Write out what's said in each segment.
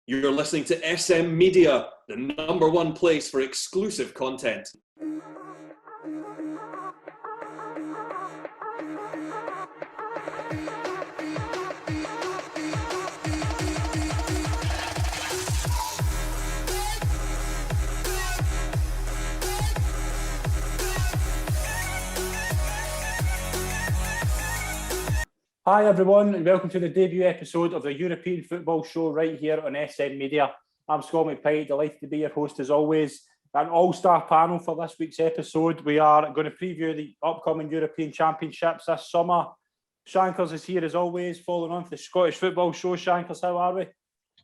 You're listening to SM Media, the #1 place for exclusive content. Hi everyone, and welcome to the debut episode of the European Football Show right here on SM Media. I'm Scott McPike, delighted to be your host as always. An all-star panel for this week's episode. We are going to preview the upcoming European Championships this summer. Shankers is here as always, following on to the Scottish Football Show. Shankers, how are we?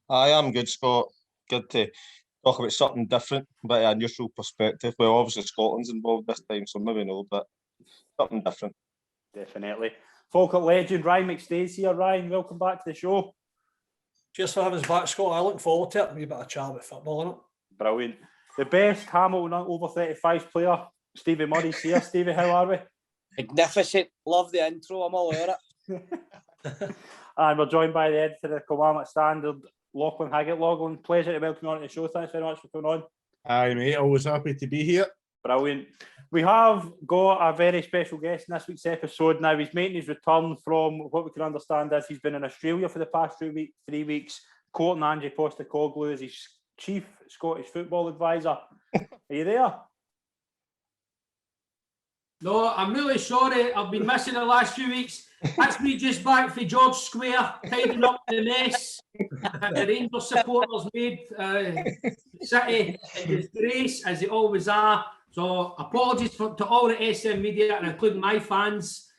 I am good, Scott. Good to talk about something different, but a neutral perspective. Well, obviously Scotland's involved this time, so maybe no, but something different. Definitely. Falkirk legend Ryan McStay is here. Ryan, welcome back to the show. Cheers for having us back, Scott. I look forward to it. A wee bit of chat about football, innit? Brilliant. The best Hamilton over 35 player, Stevie Murray's here. Stevie, how are we? Magnificent. Love the intro. I'm all over it. And we're joined by the editor of the Kilmarnock Standard, Lochlin, Highet. Lochlin, pleasure to welcome you on to the show. Thanks very much for coming on. Hi, mate. Always happy to be here. Brilliant. We have got a very special guest in this week's episode. Now, he's making his return from what we can understand is he's been in Australia for the past 3 weeks, courting Ange Postecoglou as his chief Scottish football advisor. Are you there? No, I'm really sorry. I've been missing the last few weeks. That's me just back from George Square, tidying up the mess the Rangers supporters made City in disgrace, as they always are. So apologies to all the SM media, and including my fans.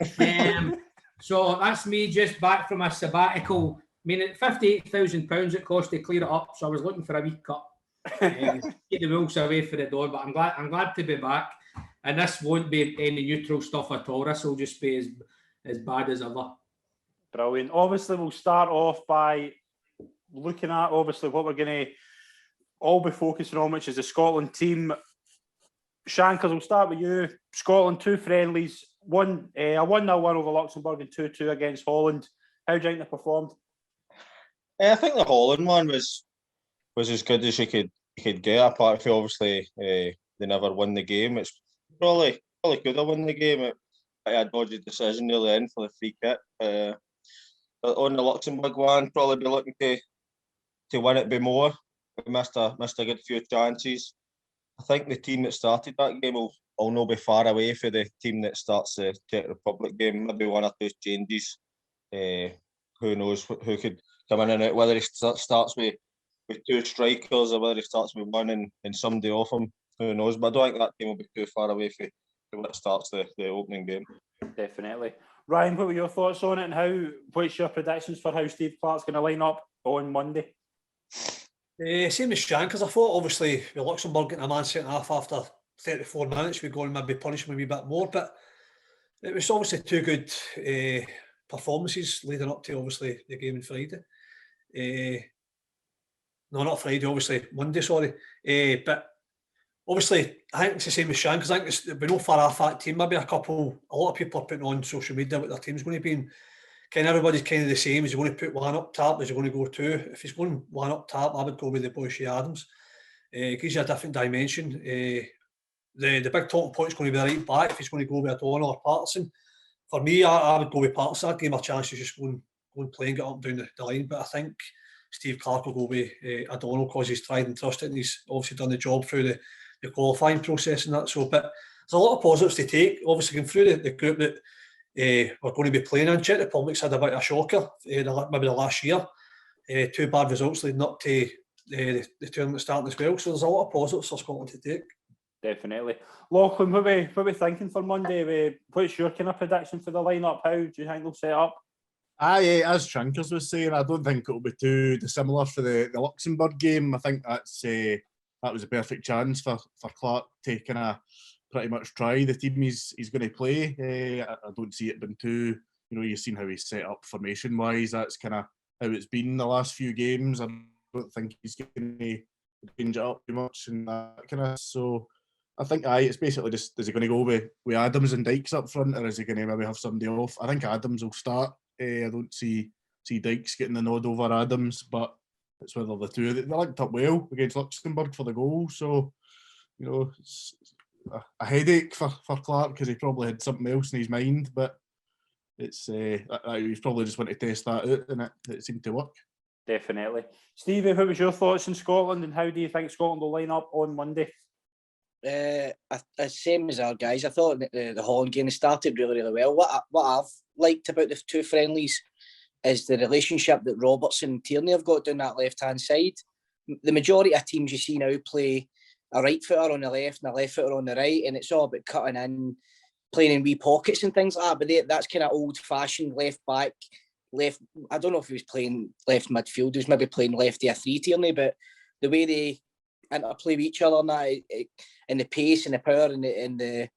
So that's me just back from a sabbatical. I mean, at £58,000 it cost to clear it up, so I was looking for a wee cut. Get the wolves away for the door, but I'm glad to be back. And this won't be any neutral stuff at all. This will just be as bad as ever. Brilliant. Obviously, we'll start off by looking at what we're going to all be focusing on, which is the Scotland team. Shankers, we'll start with you. Scotland, 2 friendlies, a 1-0 win over Luxembourg and 2-2 against Holland. How do you think they performed? I think the Holland one was as good as you could get, apart from obviously they never won the game. It's probably could have won the game. It had a dodgy decision near the end for the free kick. On the Luxembourg one, probably be looking to win it by more. We missed a good few chances. I think the team that started that game will not be far away from the team that starts the Czech Republic game. Maybe one or two changes. Who knows who could come in and out, whether he starts with 2 strikers or whether he starts with 1 and somebody off him. Who knows? But I don't think that game will be too far away from when it starts the opening game. Definitely. Ryan, what were your thoughts on it, and what's your predictions for how Steve Clarke's going to line up on Monday? Same as Shankers. I thought obviously with Luxembourg getting a man second half after 34 minutes, we'd go and maybe punish him a wee bit more, but it was obviously 2 good performances leading up to obviously the game on Friday. No, not Friday, obviously Monday, sorry. But obviously I think it's the same as Shankers. I think it'll be no far off that team. Maybe a lot of people are putting on social media what their team's going to be, and everybody's kind of the same. Is he going to put 1 up top? Is he going to go 2? If he's going 1 up top, I would go with the boy Shea Adams. It gives you a different dimension. The big talking point is going to be the right back. If he's going to go with O'Donnell or Patterson, for me, I would go with Patterson. I'd give him a chance to just go and play and get up and down the line. But I think Steve Clarke will go with O'Donnell because he's tried and trusted, and he's obviously done the job through the qualifying process and that. So, but there's a lot of positives to take. Obviously, going through the group that we're going to be playing in. Czech Republic's had a bit of a shocker, maybe the last year. 2 bad results leading up to the tournament starting as well. So there's a lot of positives for Scotland to take. Definitely. Lochlin, what are we thinking for Monday? What's your kind of prediction for the lineup? How do you think they'll set up? As Shankers was saying, I don't think it'll be too dissimilar for the Luxembourg game. I think that was a perfect chance for Clarke to kind of pretty much try the team he's going to play. I don't see it being too, you've seen how he's set up formation wise. That's kind of how it's been the last few games. I don't think he's going to change it up too much and that kind of. So I think it's basically just, is he going to go with Adams and Dykes up front, or is he going to maybe have somebody off? I think Adams will start. I don't see Dykes getting the nod over Adams, but it's whether the two, they linked up well against Luxembourg for the goal, so, you know, it's a headache for Clark because he probably had something else in his mind, but it's he's probably just wanted to test that out, and it seemed to work. Definitely. Stevie, what was your thoughts on Scotland, and how do you think Scotland will line up on Monday? Same as our guys. I thought the Holland game started really, really well. What I've liked about the two friendlies is the relationship that Robertson and Tierney have got down that left-hand side. The majority of teams you see now play a right footer on the left and a left footer on the right, and it's all about cutting in, playing in wee pockets and things like that. But that's kind of old-fashioned left back, left. I don't know if he was playing left midfield. He was maybe playing lefty a three Tierney, but the way they interplay with each other and that, and the pace and the power and the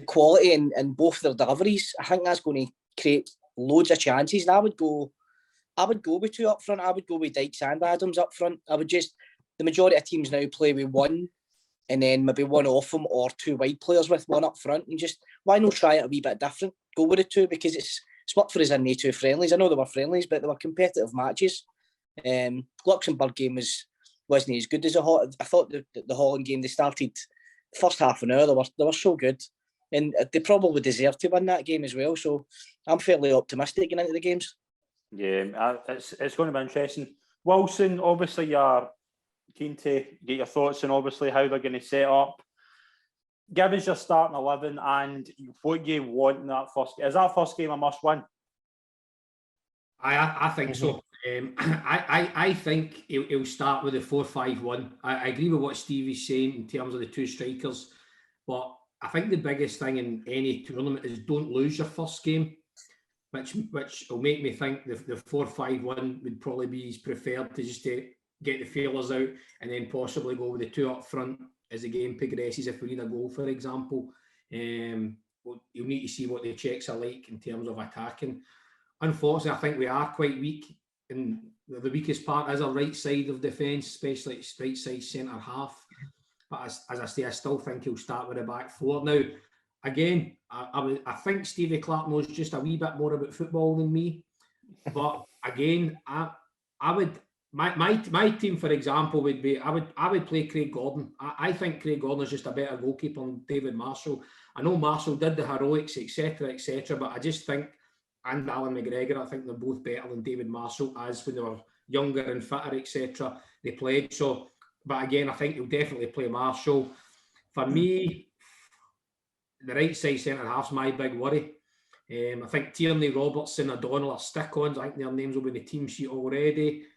quality and both their deliveries, I think that's going to create loads of chances. And I would go with two up front. I would go with Dykes and Adams up front. The majority of teams now play with one, and then maybe one off them, or two wide players with one up front, and just why not try it a wee bit different? Go with the two, because it's worked for us in the two friendlies. I know they were friendlies, but they were competitive matches. Luxembourg game wasn't as good as I thought. The Holland game, they started first half an hour, they were so good, and they probably deserved to win that game as well. So I'm fairly optimistic going into the games. Yeah, it's going to be interesting. Wilson, obviously you're keen to get your thoughts on obviously how they're going to set up. Give us your starting 11 and what you want in that first. Is that first game a must win? I think so. I think he'll start with a 4-5-1. I agree with what Stevie's saying in terms of the two strikers, but I think the biggest thing in any tournament is don't lose your first game, which will make me think the 4-5-1 would probably be his preferred, to just to get the feelers out and then possibly go with the two up front as the game progresses. If we need a goal, for example, you'll need to see what the Czechs are like in terms of attacking. Unfortunately, I think we are quite weak, and the weakest part is our right side of defence, especially right side centre half. But as I say, I still think he'll start with a back four. Now, again, I think Stevie Clark knows just a wee bit more about football than me. But again, I would my team, for example, would be I would play Craig Gordon. I think Craig Gordon is just a better goalkeeper than David Marshall. I know Marshall did the heroics, etc., but I just think, and Alan McGregor, I think they're both better than David Marshall as when they were younger and fitter, etc. They played. So, but again, I think he'll definitely play Marshall. For me, the right side centre half's my big worry. I think Tierney, Robertson, O'Donnell are stick-ons. I think their names will be in the team sheet already.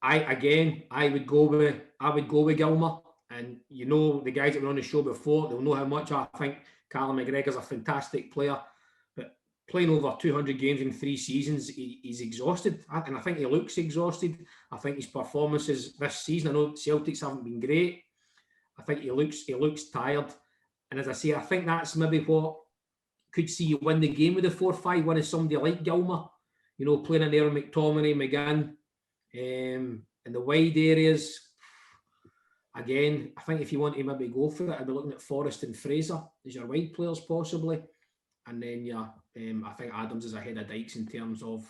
I would go with Gilmer, and you know the guys that were on the show before, they'll know how much I think Callum McGregor's a fantastic player. Playing over 200 games in 3 seasons, he's exhausted, and I think he looks exhausted. I think his performances this season, I know Celtics haven't been great. I think he looks tired, and as I say, I think that's maybe what could see you win the game with the 4-5-1 is somebody like Gilmer, you know, playing in there with McTominay, McGinn, in the wide areas. Again, I think if you want to maybe go for it, I'd be looking at Forrest and Fraser as your wide players possibly. And then, I think Adams is ahead of Dykes in terms of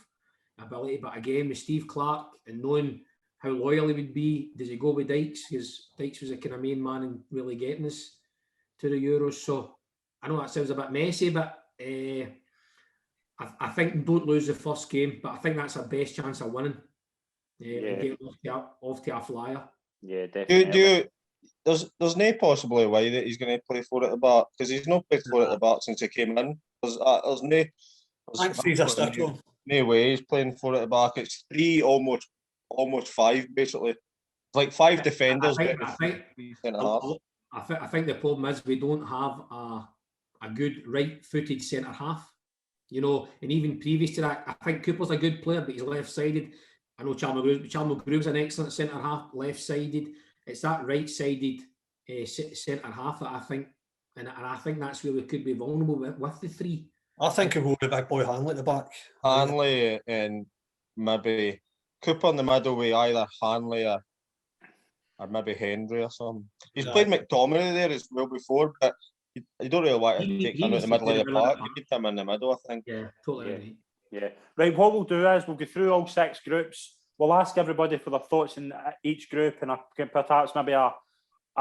ability. But again, with Steve Clark and knowing how loyal he would be, does he go with Dykes? Because Dykes was a kind of main man in really getting us to the Euros. So I know that sounds a bit messy, but I think don't lose the first game. But I think that's our best chance of winning. And get off to a flyer. Yeah, definitely. There's no possibly way that he's going to play 4 at the back, because he's not played 4 at the back since he came in. There's no way he's playing 4 at the back. It's 3, almost 5 basically. It's like 5 defenders. I think the problem is we don't have a good right-footed centre half. You know, and even previous to that, I think Cooper's a good player, but he's left-sided. I know Chalmers Groove's an excellent centre half, left-sided. It's that right-sided centre half that I think, and I think that's where we could be vulnerable with the 3. I think it will be big boy Hanley at the back. Hanley and maybe Cooper in the middle with either Hanley or maybe Hendry or something. He's played McTominay there as well before, but you don't really want to take him out the middle of the park. You need him in the middle, I think. Yeah, totally agree. Yeah. Right, what we'll do is we'll go through all 6 groups. we'll ask everybody for their thoughts in each group and perhaps maybe a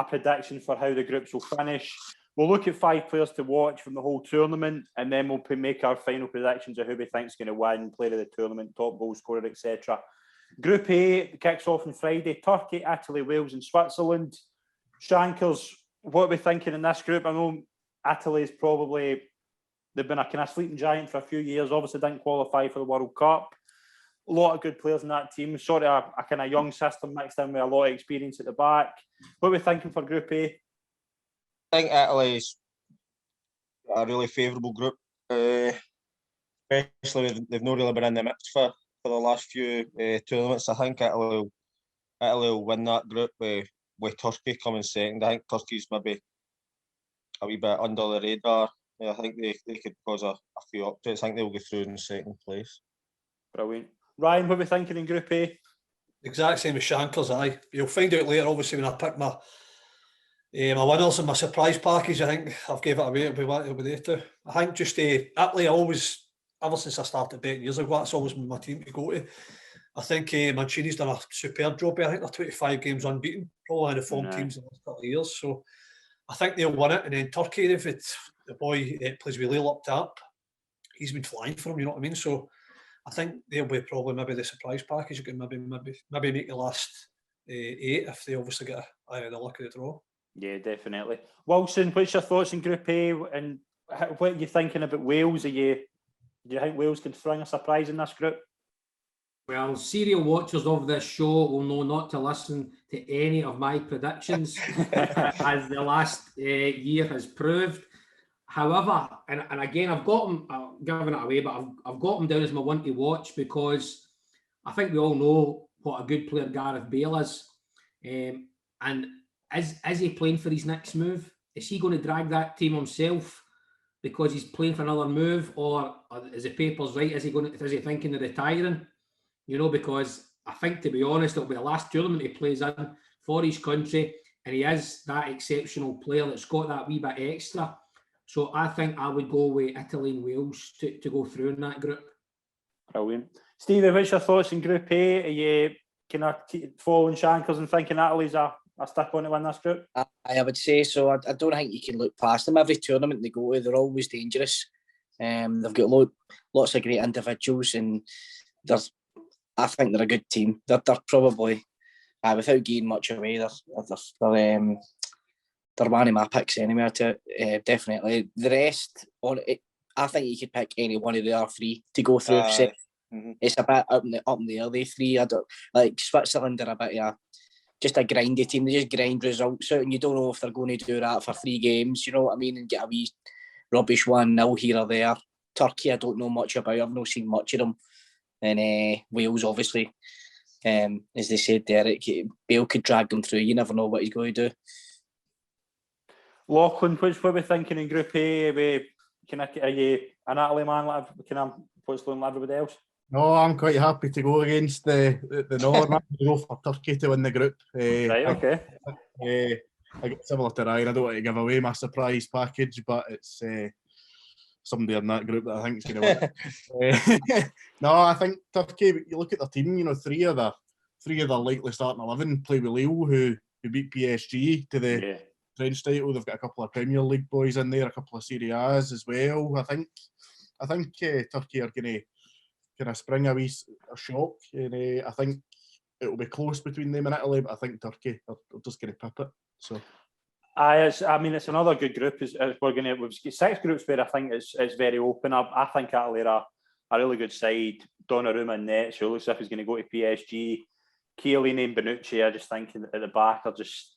prediction for how the groups will finish. We'll look at 5 players to watch from the whole tournament, and then we'll make our final predictions of who we think is going to win, player of the tournament, top goal scorer, etc. Group A kicks off on Friday. Turkey, Italy, Wales and Switzerland. Shankers, what are we thinking in this group? I know Italy's probably, they've been a kind of sleeping giant for a few years, obviously didn't qualify for the World Cup. A lot of good players in that team, sort of a kind of young system mixed in with a lot of experience at the back. What are we thinking for Group A? I think Italy's a really favourable group, especially they've not really been in the mix for the last few tournaments. I think Italy will win that group with Turkey coming second. I think Turkey's maybe a wee bit under the radar. I think they could cause a few upsets. I think they'll go through in second place. Brilliant. Ryan, what are we thinking in Group A? Exact same as Shankers, aye. You'll find out later, obviously, when I pick my winners and my surprise package. I think I've gave it away. It'll be there too. I think just Italy, ever since I started betting years ago, that's always been my team to go to. I think Mancini's done a superb job. I think they're 25 games unbeaten, probably one of the form teams in the last couple of years. So I think they'll win it. And then Turkey, if it's the boy plays with Lille up top, he's been flying for them. You know what I mean? So I think they'll be probably maybe the surprise package. You can maybe make the last 8 if they obviously get the luck of the draw. Yeah, definitely. Wilson, what's your thoughts in Group A, and what are you thinking about Wales? Do you think Wales can throw a surprise in this group? Well, serial watchers of this show will know not to listen to any of my predictions, as the last year has proved. However, and again, I've got them, I'm giving it away, but I've got them down as my one to watch, because I think we all know what a good player Gareth Bale is. And is he playing for his next move? Is he going to drag that team himself because he's playing for another move, or is the papers right? Is he thinking of retiring? You know, because I think, to be honest, it'll be the last tournament he plays in for his country, and he is that exceptional player that's got that wee bit extra. So I think I would go with Italy and Wales to go through in that group. Brilliant. Stevie, what's your thoughts in Group A? Are you kind of following Shankers and thinking Italy's a stick on to win this group? I would say so. I don't think you can look past them. Every tournament they go to, they're always dangerous. They've got lots of great individuals, and I think they're a good team. They're probably, without giving much away, they're one of my picks anyway. Definitely. The rest, I think you could pick any one of the other 3 to go through. It's a bit up in the air, they 3. I don't like Switzerland. Are a bit just a grindy team. They just grind results out, and you don't know if they're going to do that for 3 games. You know what I mean? And get a wee rubbish 1-0 here or there. Turkey, I don't know much about. I've not seen much of them. And Wales, obviously, as they said, Derek, Bale could drag them through. You never know what he's going to do. Lochlin, what are we thinking in Group A? Are you an Italy man? What's going on everybody else? No, I'm quite happy to go against the Northern. I'm going to go for Turkey to win the group. Right, okay. I get similar to Ryan. I don't want to give away my surprise package, but it's somebody in that group that I think is going to win. No, I think Turkey, you look at their team, you know, three of the likely starting 11 play with Lille, who beat PSG to the French title. They've got a couple of Premier League boys in there, a couple of Serie A's as well. I think Turkey are going to kind of spring a shock, and I think it will be close between them and Italy, but I think Turkey are just going to pip it. So. It's another good group. We've got 6 groups where I think it's very open. I think Italy are a really good side. Donnarumma in net, so it looks like he's going to go to PSG. Chiellini and Bonucci, I just think at the back are just,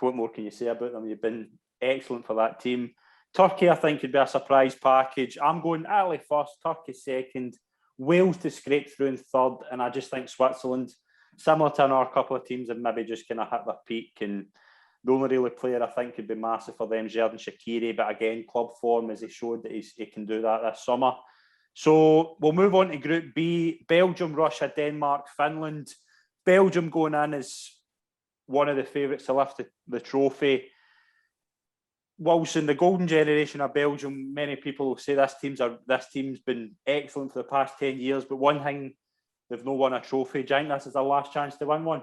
what more can you say about them? You've been excellent for that team. Turkey, I think, could be a surprise package. I'm going Italy first, Turkey second, Wales to scrape through in third, and I just think Switzerland, similar to another couple of teams, have maybe just kind of hit their peak, and the only really player I think could be massive for them is Xherdan Shaqiri, but again, club form, as he showed that he can do that this summer. So we'll move on to Group B. Belgium, Russia, Denmark, Finland. Belgium going in as one of the favourites to lift the trophy. Wilson, the golden generation of Belgium, many people will say this team's been excellent for the past 10 years, but one thing they've not won a trophy. Do you think this is their last chance to win one?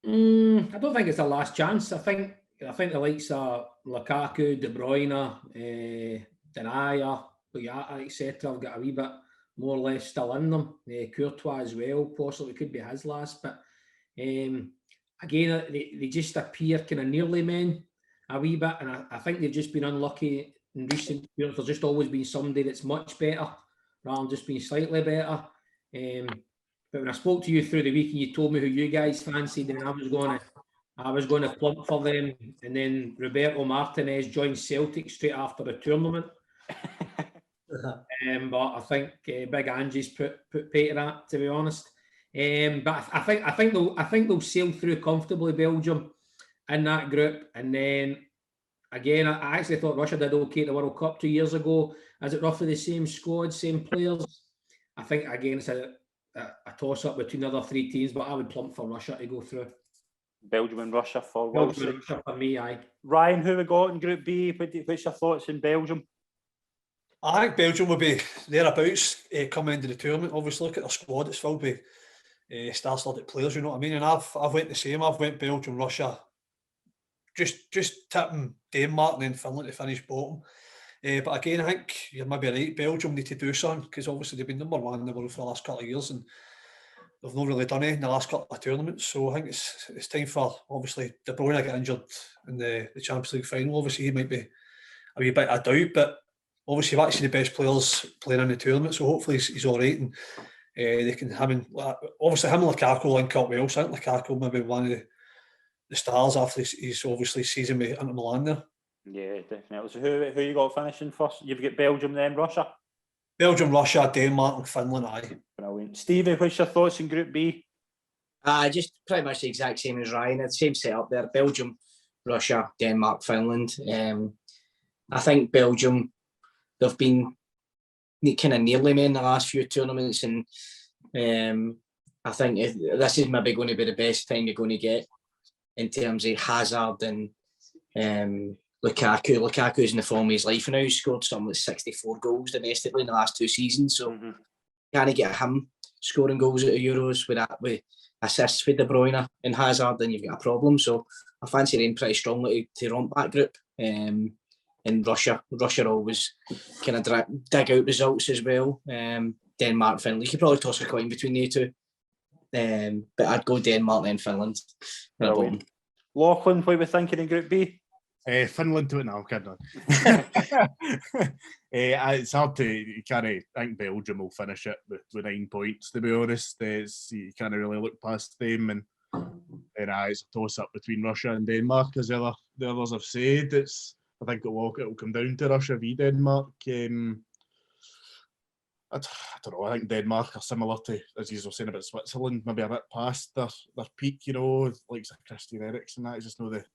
I don't think it's the last chance. I think the likes of Lukaku, De Bruyne, Denayer, etc. have got a wee bit more or less still in them. Courtois as well, possibly could be his last. But again, they just appear kind of nearly men a wee bit, and I think they've just been unlucky in recent years. There's just always been somebody that's much better rather than just being slightly better. But when I spoke to you through the week and you told me who you guys fancied, then I was going to plump for them. And then Roberto Martinez joined Celtic straight after the tournament. But I think Big Angie's put pay to that, to be honest. But I think they'll sail through comfortably, Belgium, in that group. And then again, I actually thought Russia did okay at the World Cup 2 years ago. Is it roughly the same squad, same players? I think again it's a toss-up between the other three teams, but I would plump for Russia to go through. Belgium and Russia for Belgium and Russia for me, aye. Ryan, who we got in Group B? What's your thoughts in Belgium? I think Belgium will be thereabouts coming into the tournament. Obviously, look at their squad; it's filled with star-studded players. You know what I mean? And I've went the same. I've went Belgium, Russia, just tipping Denmark and then Finland to finish bottom. But again, I think you're maybe right. Belgium need to do something because obviously they've been number one in the world for the last couple of years and they've not really done it in the last couple of tournaments. So I think it's time for, obviously, De Bruyne got injured in the Champions League final. Obviously, he might be a wee bit of doubt, but obviously, you've actually the best players playing in the tournament. So hopefully he's all right and they can obviously him and Lukaku link up well. So I think Lukaku maybe one of the stars after his obviously season with Inter Milan there. Yeah, definitely. So who you got finishing first? You've got Belgium, then Russia? Belgium, Russia, Denmark and Finland, aye. Brilliant. Stevie, what's your thoughts in Group B? Just pretty much the exact same as Ryan. The same setup there. Belgium, Russia, Denmark, Finland. I think Belgium, they've been kind of nearly men in the last few tournaments, and I think this is maybe going to be the best time you're going to get in terms of Hazard and Lukaku. Lukaku's in the form of his life now. He's scored something like 64 goals domestically in the last 2 seasons. So can't get him scoring goals at the Euros with assists for De Bruyne and Hazard, then you've got a problem. So I fancy them pretty strongly to romp that group. And Russia always kind of dig out results as well. Denmark, Finland. You could probably toss a coin between the two. But I'd go Denmark and Finland. Lochlin, what are we thinking in Group B? Finland to it now, I'm kidding on. It's hard to, you can't, I think Belgium will finish it with 9 points, to be honest. You can't really look past them, and it's a toss-up between Russia and Denmark, as the others have said. I think it'll come down to Russia v Denmark. I don't know, I think Denmark are similar to, as you were saying about Switzerland, maybe a bit past their peak, like Christian Eriksen, that is just no the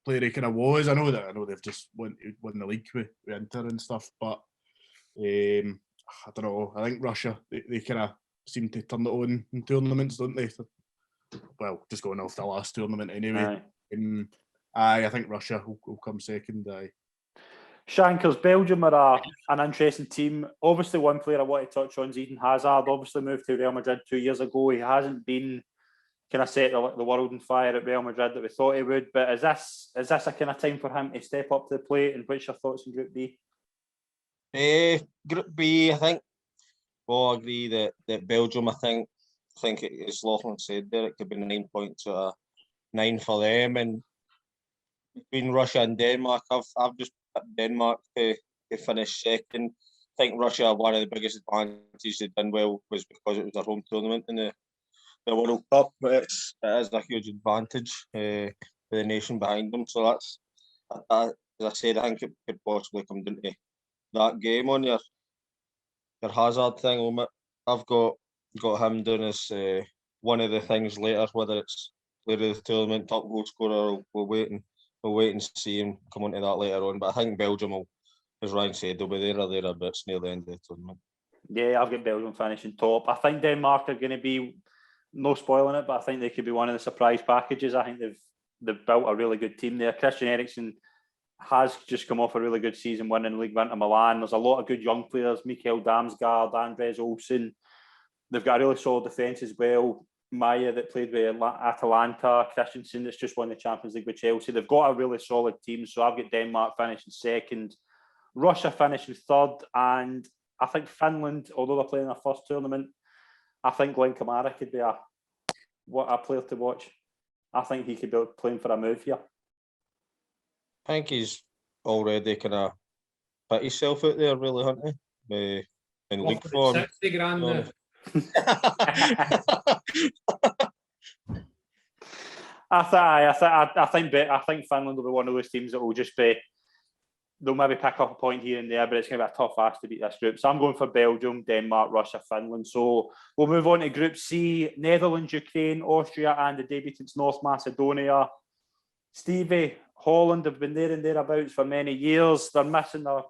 player he kind of was. I know they've just won the league with Inter and stuff, but I don't know. I think Russia, they kind of seem to turn it on in tournaments, don't they? Well, just going off the last tournament anyway. I think Russia will come second. Shankers, Belgium are an interesting team. Obviously, one player I want to touch on is Eden Hazard. Obviously moved to Real Madrid 2 years ago. He hasn't been kind of set the world on fire at Real Madrid that we thought he would. But is this a kind of time for him to step up to the plate? And what's your thoughts on Group B? Group B, I think we'll agree that Belgium, I think as Lochlin said there, it could be 9 points out of 9 for them. And between Russia and Denmark, I've just picked Denmark to finish second. I think Russia, one of the biggest advantages they've done well was because it was their home tournament in the World Cup. It is a huge advantage with the nation behind them. So that's, as I said, I think it could possibly come down to that game. On your Hazard thing, I've got him down as one of the things later, whether it's later in the tournament, top goal scorer. We'll wait and see him come onto that later on. But I think Belgium will, as Ryan said, they'll be there or thereabouts near the end of the tournament. Yeah, I've got Belgium finishing top. I think Denmark are going to be, no spoiling it, but I think they could be one of the surprise packages. I think they've built a really good team there. Christian Eriksen has just come off a really good season winning League Inter Milan. There's a lot of good young players, Mikael Damsgaard, Andres Olsen, They've got a really solid defence as well. Maya that played with Atalanta, Christensen that's just won the Champions League with Chelsea. They've got a really solid team. So I've got Denmark finishing second, Russia finishing third, and I think Finland, although they're playing their first tournament, I think Glenn Kamara could be a player to watch. I think he could be playing for a move here. I think he's already kind of put himself out there, really, hasn't he? In league form. 60 grand. I think Finland will be one of those teams that will just be. They'll maybe pick up a point here and there, but it's going to be a tough ask to beat this group. So I'm going for Belgium, Denmark, Russia, Finland. So we'll move on to Group C: Netherlands, Ukraine, Austria, and the debutants North Macedonia. Stevie, Holland have been there and thereabouts for many years. They're missing their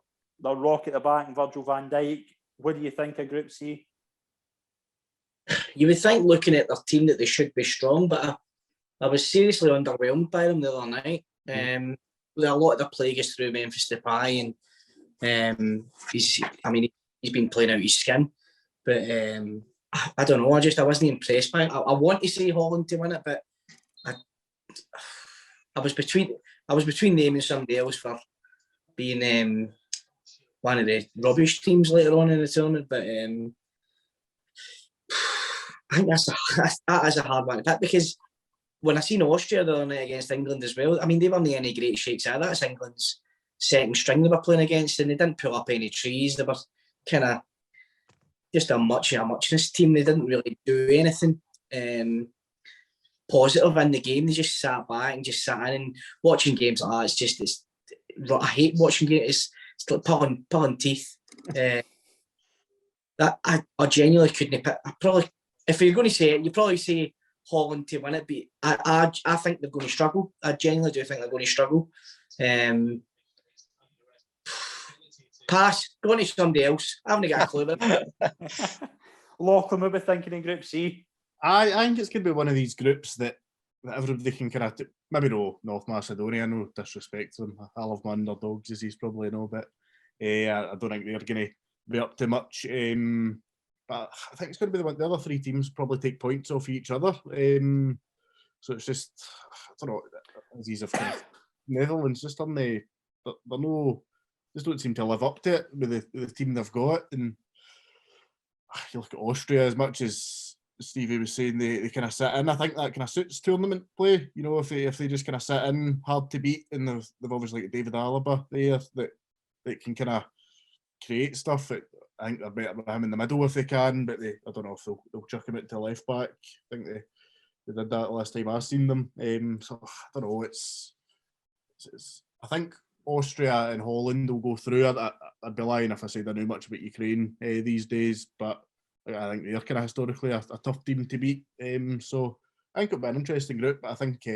rock at the back, and Virgil van Dijk. What do you think of Group C? You would think, looking at their team, that they should be strong, but I was seriously underwhelmed by them the other night. A lot of the play goes through Memphis Depay, and he's been playing out his skin. But I don't know. I wasn't impressed by it. I want to say Holland to win it, but I was between them and somebody else for being one of the rubbish teams later on in the tournament. But I think that is a hard one to pick, because when I seen Austria the other night against England as well, I mean, they weren't in any great shakes either. That's England's second string they were playing against, and they didn't pull up any trees. They were kind of just a muchness team. They didn't really do anything positive in the game. They just sat back and just sat in and watching games like that. I hate watching games. It's like pulling teeth. That I genuinely couldn't pick. If you're going to say it, you probably say Holland to win it, but I think they're going to struggle. I genuinely do think they're going to struggle. Pass. Go on to somebody else. I haven't got a clue about it. Lochlin, what are we thinking in Group C? I think it's going to be one of these groups that everybody can kind of, maybe no North Macedonia, no disrespect to them. I love my underdogs, as he's probably know, but I don't think they're going to be up to much. But I think it's going to be the other three teams probably take points off each other. So it's just, I don't know, as easy as Netherlands just on they're no, just don't seem to live up to it with the team they've got. And you look at Austria, as much as Stevie was saying, they kind of sit in. I think that kind of suits tournament play. You know, if they just kind of sit in, hard to beat, and they've obviously got David Alaba there that can kind of create stuff. I think they're better with him in the middle if they can, but I don't know if they'll chuck him out to left back. I think they did that last time I seen them. So I don't know. It's I think Austria and Holland will go through. I'd be lying if I said I knew much about Ukraine these days, but I think they're kind of historically a tough team to beat. So I think it'll be an interesting group, but I think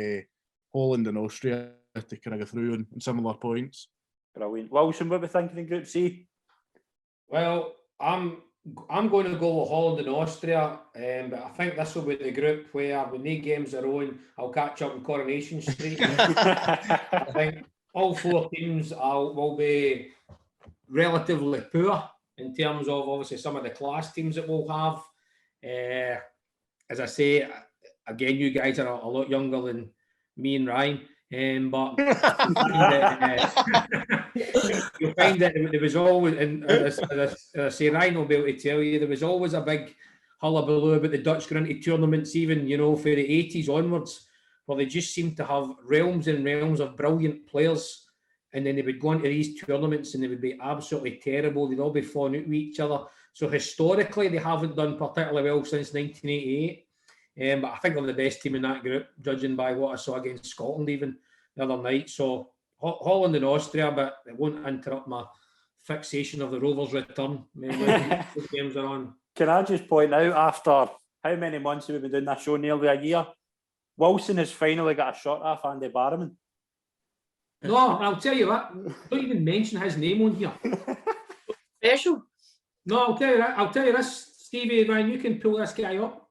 Holland and Austria to kind of go through in similar points. Brilliant. Wilson, what are we thinking in Group C? Well, I'm going to go with Holland and Austria, but I think this will be the group where, when they games are on, I'll catch up in Coronation Street. I think all four teams will be relatively poor in terms of, obviously, some of the class teams that we'll have. As I say, again, you guys are a lot younger than me and Ryan. But you'll find that there was always, and as I say, Ryan will be able to tell you, there was always a big hullabaloo about the Dutch going into tournaments, even, for the 80s onwards, where they just seemed to have realms and realms of brilliant players, and then they would go into these tournaments and they would be absolutely terrible. They'd all be falling out with each other. So historically, they haven't done particularly well since 1988. But I think they're the best team in that group, judging by what I saw against Scotland even the other night. So Holland and Austria, but it won't interrupt my fixation of the Rovers' return. The games are on. Can I just point out, after how many months have we been doing this show? Nearly a year. Wilson has finally got a shot off Andy Barrowman. No, I'll tell you what. Don't even mention his name on here. Special. No, I'll tell you this, Stevie, Ryan, you can pull this guy up.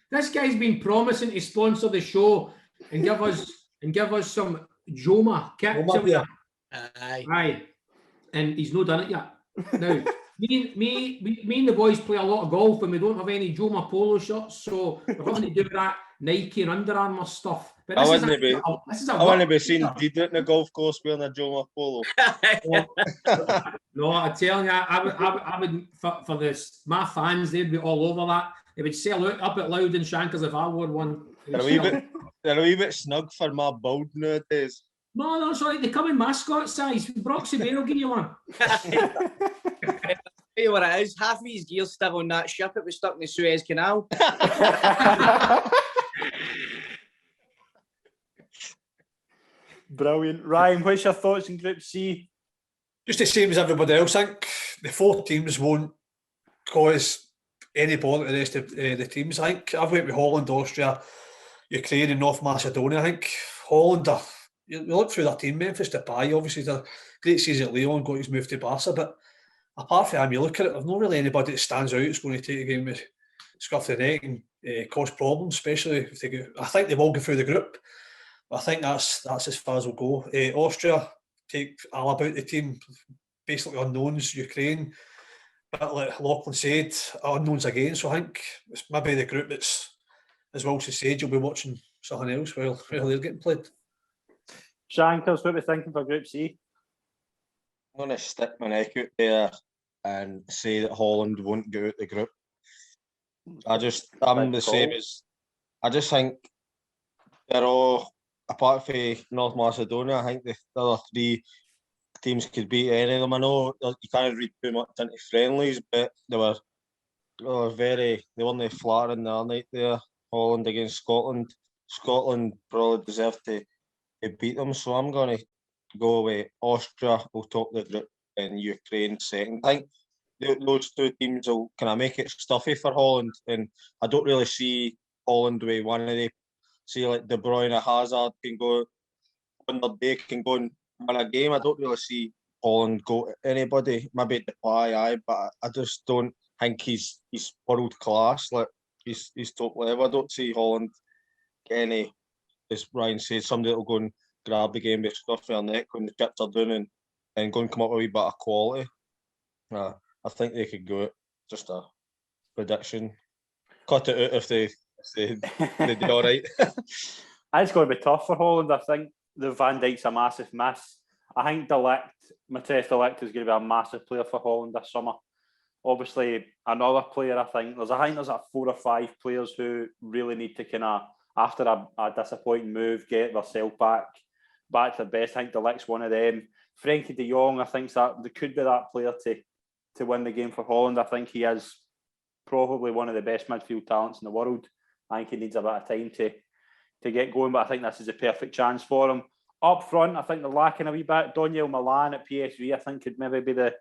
This guy's been promising to sponsor the show and give us some Joma kit. Aye. And he's not done it yet. Now, Me and the boys play a lot of golf, and we don't have any Joma Polo shirts, so we're going to do that Nike and Under Armour stuff. But I this wouldn't is be seen Deedon at the golf course wearing a Joma Polo. No, I'm telling you, I would for this. My fans, they'd be all over that. They would sell out up at Loud and Shankers if I wore one. They're a wee bit snug for my build nowadays. No, it's all right. They come in mascot size. Broxy Bear will give you one. Tell you what it is, half of his gear's still on that ship. It was stuck in the Suez Canal. Brilliant. Ryan, what's your thoughts in Group C? Just the same as everybody else. I think the 4 teams won't cause any bother to the rest of the teams. I think I've went with Holland, Austria, Ukraine and North Macedonia. I think Holland are, you look through their team, Memphis Depay, obviously the great season at Lyon, got his move to Barca, but apart from him, you look at it, there's not really anybody that stands out that's going to take a game with scuff the neck and cause problems, especially if they go. I think they will go through the group. I think that's as far as we'll go. Austria take all about the team, basically unknowns. Ukraine, but like Lochlin said, unknowns again. So I think it's maybe the group that's, as Wilson said, you'll be watching something else while they're getting played. Shankers, what are we thinking for Group C? I'm going to stick my neck out there and say that Holland won't get out the group. I'm the same as. I just think they're all, apart from North Macedonia, I think the other 3 teams could beat any of them. I know you can't read too much into friendlies, but they weren't flattering the other night there. Holland against Scotland. Scotland probably deserved to beat them, so I'm going to go with Austria will top the group and Ukraine second. I think those 2 teams will kind of make it stuffy for Holland, and I don't really see Holland with one of the, see like De Bruyne or Hazard can go on their day, can go and win a game. I don't really see Holland go anybody, maybe Depay, but I just don't think he's world class, like he's top level. I don't see Holland get any, as Ryan said, somebody that'll go and grab the game with stuff in their neck when the chips are down and go and come up with a wee bit of quality. I think they could go it. Just a prediction. Cut it out if they do all right. It's going to be tough for Holland. I think the Van Dijk's a massive miss. I think Matthijs de Ligt is going to be a massive player for Holland this summer. Obviously, another player, I think there's 4 or 5 players who really need to kind of, after a disappointing move, get themselves back to the best. I think de Ligt's one of them. Frenkie de Jong, I think that there could be that player to win the game for Holland. I think he is probably one of the best midfield talents in the world. I think he needs a bit of time to get going, but I think this is a perfect chance for him. Up front, I think they're lacking a wee bit. Daniel Milan at PSV, I think, could maybe be the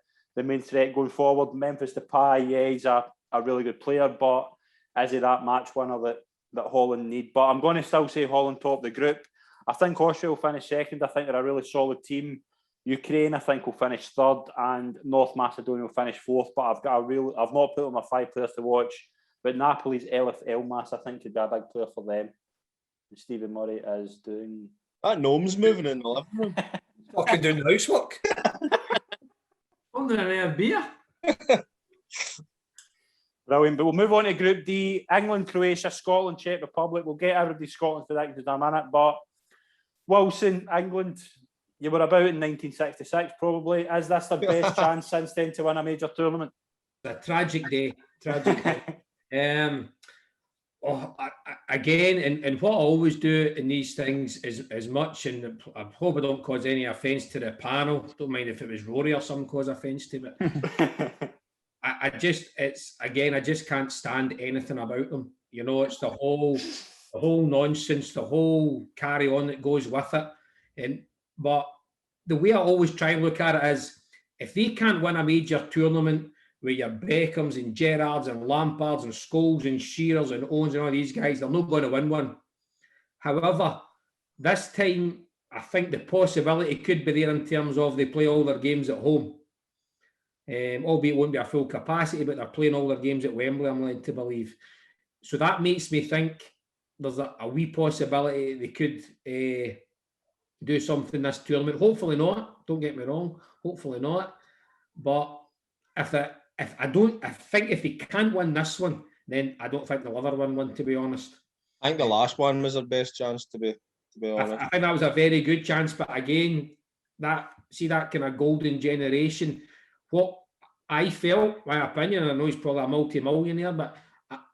main threat going forward. Memphis Depay, yeah, he's a really good player, but is he that match winner that Holland need? But I'm going to still say Holland top the group. I think Austria will finish second. I think they're a really solid team. Ukraine, I think, will finish third, and North Macedonia will finish fourth. But I've not put on my 5 players to watch. But Napoli's Elif Elmas, I think, could be a big player for them. And Stevie Murray is doing. That gnome's moving in the living room. Fucking doing the housework. Under a beer. Brilliant. But we'll move on to Group D. England, Croatia, Scotland, Czech Republic. We'll get everybody Scotland for that in a minute. But Wilson, England, you were about in 1966 probably. Is this the best chance since then to win a major tournament? It's a tragic day. Again, and what I always do in these things is as much, and I hope I don't cause any offence to the panel. Don't mind if it was Rory or someone cause offence to it. I just can't stand anything about them. You know, it's the whole nonsense, the whole carry on that goes with it. But the way I always try and look at it is, if they can't win a major tournament with your Beckhams and Gerrards and Lampards and Scholes and Shearers and Owens and all these guys, they're not going to win one. However, this time, I think the possibility could be there in terms of they play all their games at home. Albeit it won't be a full capacity, but they're playing all their games at Wembley, I'm led to believe. So that makes me think there's a wee possibility they could do something this tournament. Hopefully not. Don't get me wrong. Hopefully not. But if I think if they can't win this one, then I don't think they'll ever win one, to be honest. I think the last one was their best chance, to be honest. I think that was a very good chance, but again, that kind of golden generation. What I felt, my opinion, and I know he's probably a multi-millionaire, but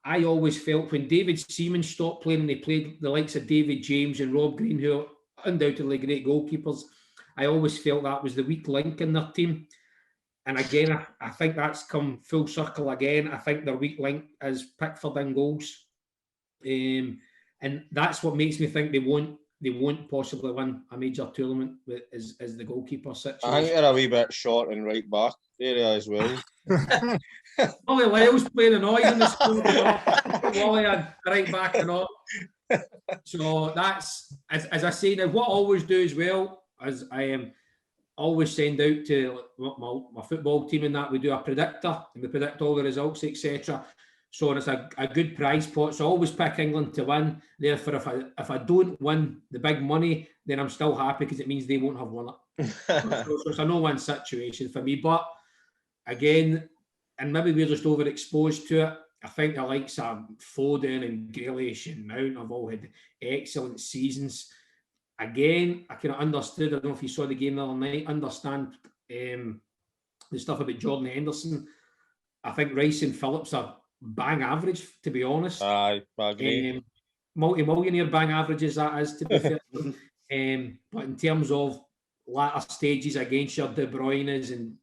I always felt when David Seaman stopped playing and they played the likes of David James and Rob Green, who are undoubtedly great goalkeepers, I always felt that was the weak link in their team. And again, I think that's come full circle again. I think their weak link is Pickford in goals. And that's what makes me think they won't possibly win a major tournament is the goalkeeper situation. I think they're a wee bit short in right back area as well. Ollie Lyle's playing an noise in the school, Wally and right back and all. So that's, as I say now, what I always do as well, as I am always send out to my football team and that, we do a predictor and we predict all the results, etc. So it's a good prize pot. So I always pick England to win. Therefore, if I don't win the big money, then I'm still happy because it means they won't have won it. So it's a no-win situation for me. But again, and maybe we're just overexposed to it, I think the likes of Foden and Grealish and Mount have all had excellent seasons. Again, I kind of understood, I don't know if you saw the game the other night, understand the stuff about Jordan Henderson. I think Rice and Phillips are bang average, to be honest. I agree. Multi-millionaire bang averages, that is, to be fair. But in terms of latter stages against your De Bruyne's and,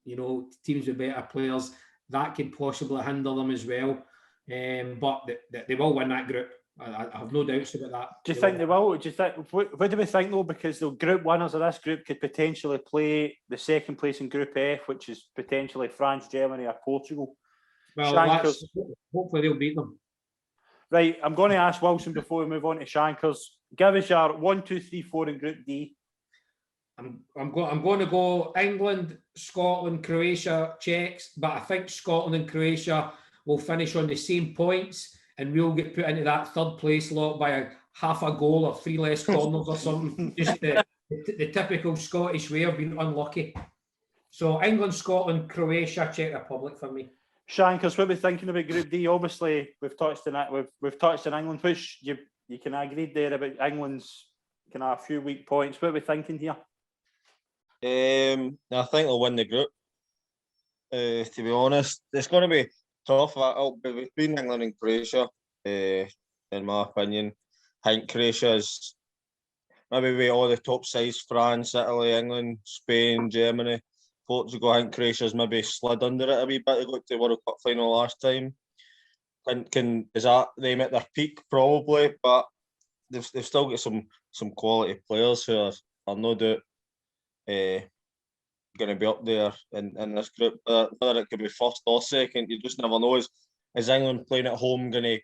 teams with better players, that could possibly hinder them as well. But they will win that group. I have no doubts about that. Do you think they will? What do we think, though? Because the group winners of this group could potentially play the second place in Group F, which is potentially France, Germany or Portugal. Well, hopefully they'll beat them. Right, I'm going to ask Wilson before we move on to Shankers. Give us your 1, 2, 3, 4 in Group D. I'm going to go England, Scotland, Croatia, Czechs, but I think Scotland and Croatia will finish on the same points, and we'll get put into that third place lot by half a goal or 3 less corners or something. Just the typical Scottish way of being unlucky. So England, Scotland, Croatia, Czech Republic for me. Shankers, what are we thinking about Group D? Obviously, we've touched on that. We've touched on England, which you can agree there about England's kind of a few weak points. What are we thinking here? I think they'll win the group. To be honest, it's going to be tough. Between England and Croatia, in my opinion, I think Croatia is maybe with all the top sides: France, Italy, England, Spain, Germany, Portugal. I think Croatia's maybe slid under it a wee bit. They got to the World Cup final last time. Is that them at their peak? Probably, but they've still got some quality players who are no doubt going to be up there in this group. Whether it could be first or second, you just never know. Is England playing at home going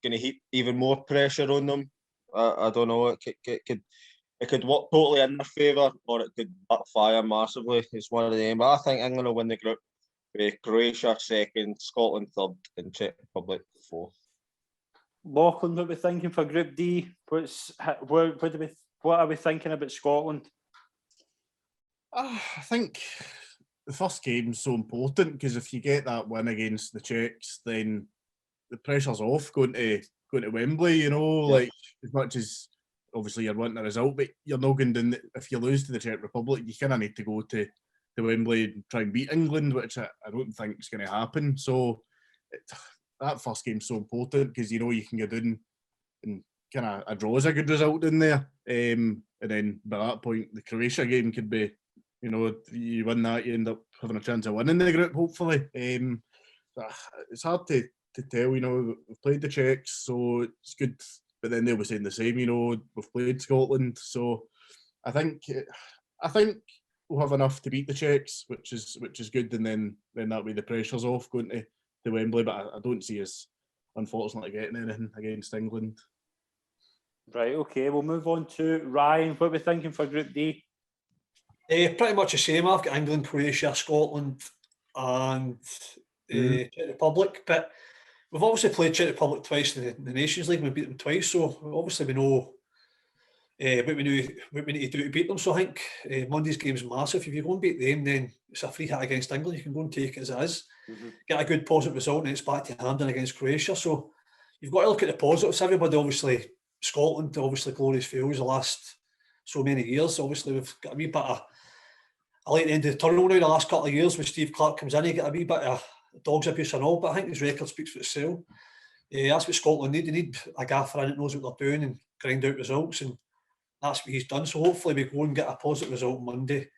to heap even more pressure on them? I don't know. It could work totally in their favour, or it could backfire massively. It's one of them. But I think England will win the group with Croatia second, Scotland third, and Czech Republic fourth. Lochlin, what are we thinking for Group D? What are we thinking about Scotland? I think the first game's so important because if you get that win against the Czechs, then the pressure's off going to Wembley. Like as much as obviously you're wanting a result, but you're not going to. If you lose to the Czech Republic, you kind of need to go to Wembley and try and beat England, which I don't think is going to happen. So that first game's so important because you can go down and kind of a draw is a good result in there, and then by that point the Croatia game could be. You win that, you end up having a chance of winning the group, hopefully. It's hard to tell, we've played the Czechs, so it's good, but then they'll be saying the same, we've played Scotland, so I think we'll have enough to beat the Czechs, which is good, and then that way the pressure's off going to Wembley, but I don't see us, unfortunately, getting anything against England. Right, okay, we'll move on to Ryan. What are we thinking for Group D? Pretty much the same. I've got England, Croatia, Scotland and Czech Republic, but we've obviously played Czech Republic twice in the Nations League and we beat them twice, so obviously we know what we need to do to beat them. So I think Monday's game's massive. If you go and beat them, then it's a free hit against England. You can go and take it as it is. Get a good positive result, and it's back to Hampden against Croatia. So you've got to look at the positives. Everybody, obviously, Scotland, obviously, glorious fails the last so many years. Obviously, we've got a wee bit of I like the end of the tunnel now. The last couple of years, when Steve Clarke comes in, he get a wee bit of dog's abuse and all. But I think his record speaks for itself. That's what Scotland need. They need a gaffer in that knows what they're doing and grind out results, and that's what he's done. So hopefully we go and get a positive result Monday,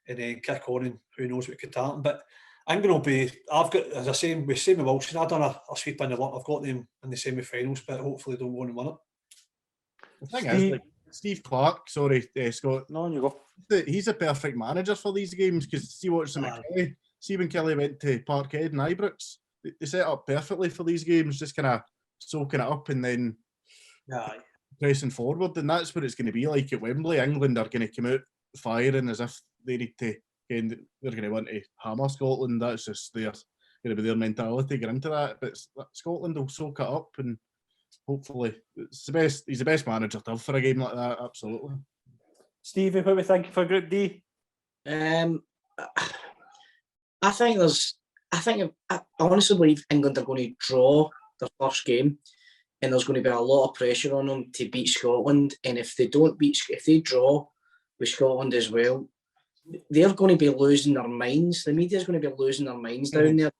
and then kick on, and who knows what could happen. But I'm going to be. I've got, as I say, with Wilson. I've done a sweep in the lot. I've got them in the semi-finals, but hopefully they'll go and win it. The thing is, like, Steve Clarke, Scott. No, you go. He's a perfect manager for these games because see what's in Kelly. See when Kelly went to Parkhead and Ibrox, they set up perfectly for these games, just kind of soaking it up and then pressing forward, and that's what it's going to be like at Wembley. England are going to come out firing as if they need to. They're going to want to hammer Scotland. That's just going to be their mentality get into that. But Scotland will soak it up, and hopefully it's the best. He's the best manager to have for a game like that. Absolutely. Stevie, what are we thinking for Group D? I honestly believe England are going to draw their first game, and there's going to be a lot of pressure on them to beat Scotland. And if they draw with Scotland as well, they're going to be losing their minds. The media's going to be losing their minds down there.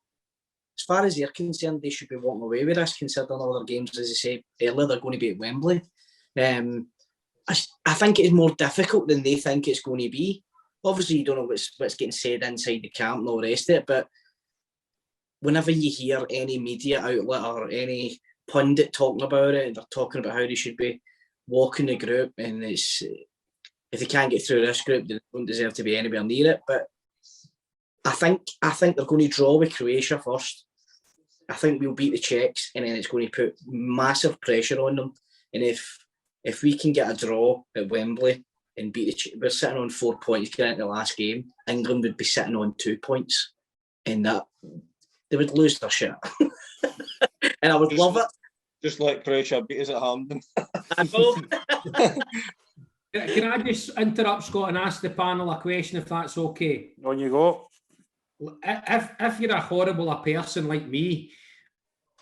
As far as they're concerned, they should be walking away with this, considering all their games, as I said earlier, they're going to be at Wembley. I think it's more difficult than they think it's going to be. Obviously, you don't know what's getting said inside the camp and all the rest of it, but whenever you hear any media outlet or any pundit talking about it, they're talking about how they should be walking the group, and it's if they can't get through this group, they don't deserve to be anywhere near it. But I think they're going to draw with Croatia first. I think we'll beat the Czechs, and then it's going to put massive pressure on them. And if we can get a draw at Wembley and beat the Czechs, we're sitting on 4 points getting into the last game. England would be sitting on 2 points, and that they would lose their shit. And I would love it. Just like Croatia beat us at Hampden. I know. Can I just interrupt, Scott, and ask the panel a question, if that's okay? On you go. If you're a horrible person like me,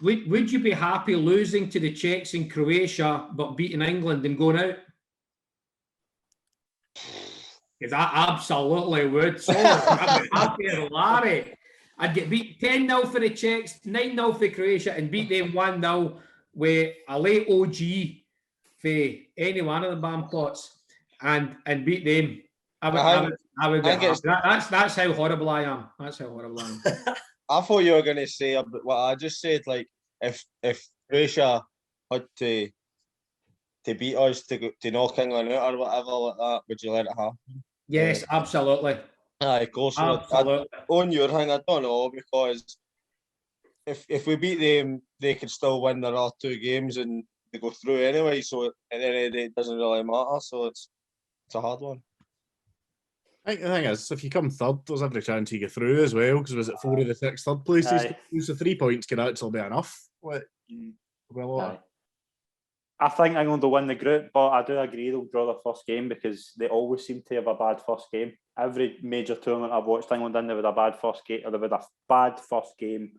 would you be happy losing to the Czechs in Croatia but beating England and going out? Because I absolutely would. So I'd be happy as Larry. I'd get beat 10-0 for the Czechs, 9-0 for Croatia, and beat them 1-0 with a late OG for any one of the Bampots and beat them. I would be happy. That's how horrible I am. That's how horrible I am. I thought you were going to say what I just said. Like if Croatia had to beat us to knock England out or whatever like that, would you let it happen? Yes, absolutely. Aye, of course. Absolutely. On your thing, I don't know, because if we beat them, they could still win their other 2 games and they go through anyway. So at the end of the day, it doesn't really matter. So it's a hard one. I think the thing is, if you come third, there's every chance you get through as well, because was it 4 of the 6 third places? So 3 points can actually be enough. I think England will win the group, but I do agree they'll draw their first game because they always seem to have a bad first game. Every major tournament I've watched England in, they've had a bad first game, or they've had a bad first game.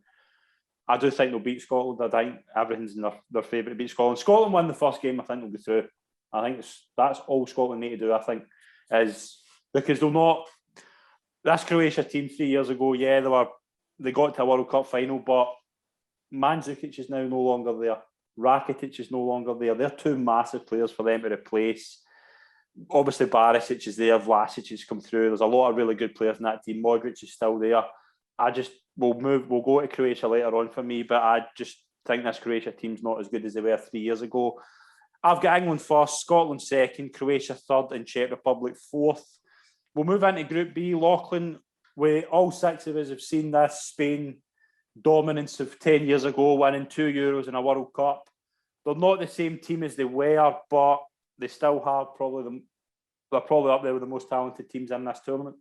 I do think they'll beat Scotland. I think everything's in their favourite to beat Scotland. Scotland win the first game, I think they'll go through. I think that's all Scotland need to do, I think, is because they'll not. This Croatia team 3 years ago, they got to a World Cup final, but Mandzukic is now no longer there. Rakitic is no longer there. They're 2 massive players for them to replace. Obviously, Barisic is there. Vlasic has come through. There's a lot of really good players in that team. Modric is still there. We'll go to Croatia later on for me, but I just think this Croatia team's not as good as they were 3 years ago. I've got England first, Scotland second, Croatia third, and Czech Republic fourth. We'll move into Group B. Lochlin, where all 6 of us have seen this Spain dominance of 10 years ago, winning 2 Euros and a World Cup. They're not the same team as they were, but they still have they're probably up there with the most talented teams in this tournament.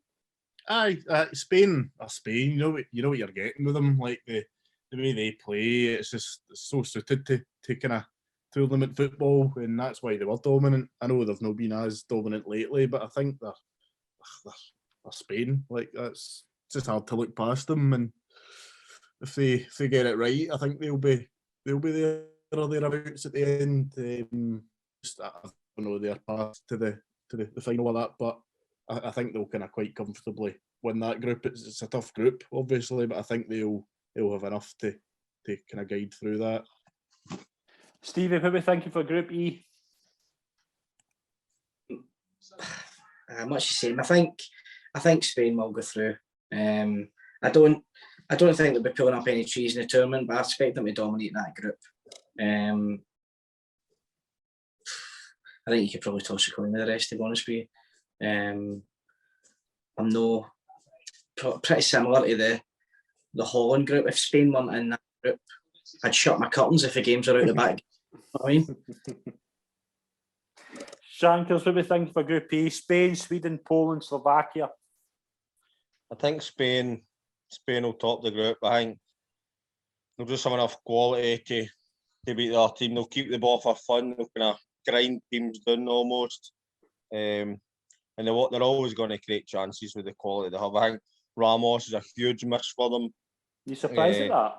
Aye, Spain. You know what you're getting with them. Like the way they play, it's just so suited to kind of tournament football, and that's why they were dominant. I know they've not been as dominant lately, but I think they're Spain. Like, that's just hard to look past them, and if they get it right, I think they'll be there or thereabouts at the end. I don't know their path to the final of that, but I think they'll kind of quite comfortably win that group. It's a tough group, obviously, but I think they'll have enough to kind of guide through that. Stevie, what are we thinking for Group E? Much the same. I think Spain will go through. I don't think they'll be pulling up any trees in the tournament, but I expect them to dominate that group. I think you could probably toss a coin with the rest, to be honest with you. I'm pretty similar to the Holland group. If Spain weren't in that group, I'd shut my curtains if the games are out the back. I mean, Shankers, what are we thinking for Group E? Spain, Sweden, Poland, Slovakia. I think Spain will top the group. I think they'll just have enough quality to beat their team. They'll keep the ball for fun. They'll kind of grind teams down almost. And they're always going to create chances with the quality they have. I think Ramos is a huge miss for them. You surprised at that?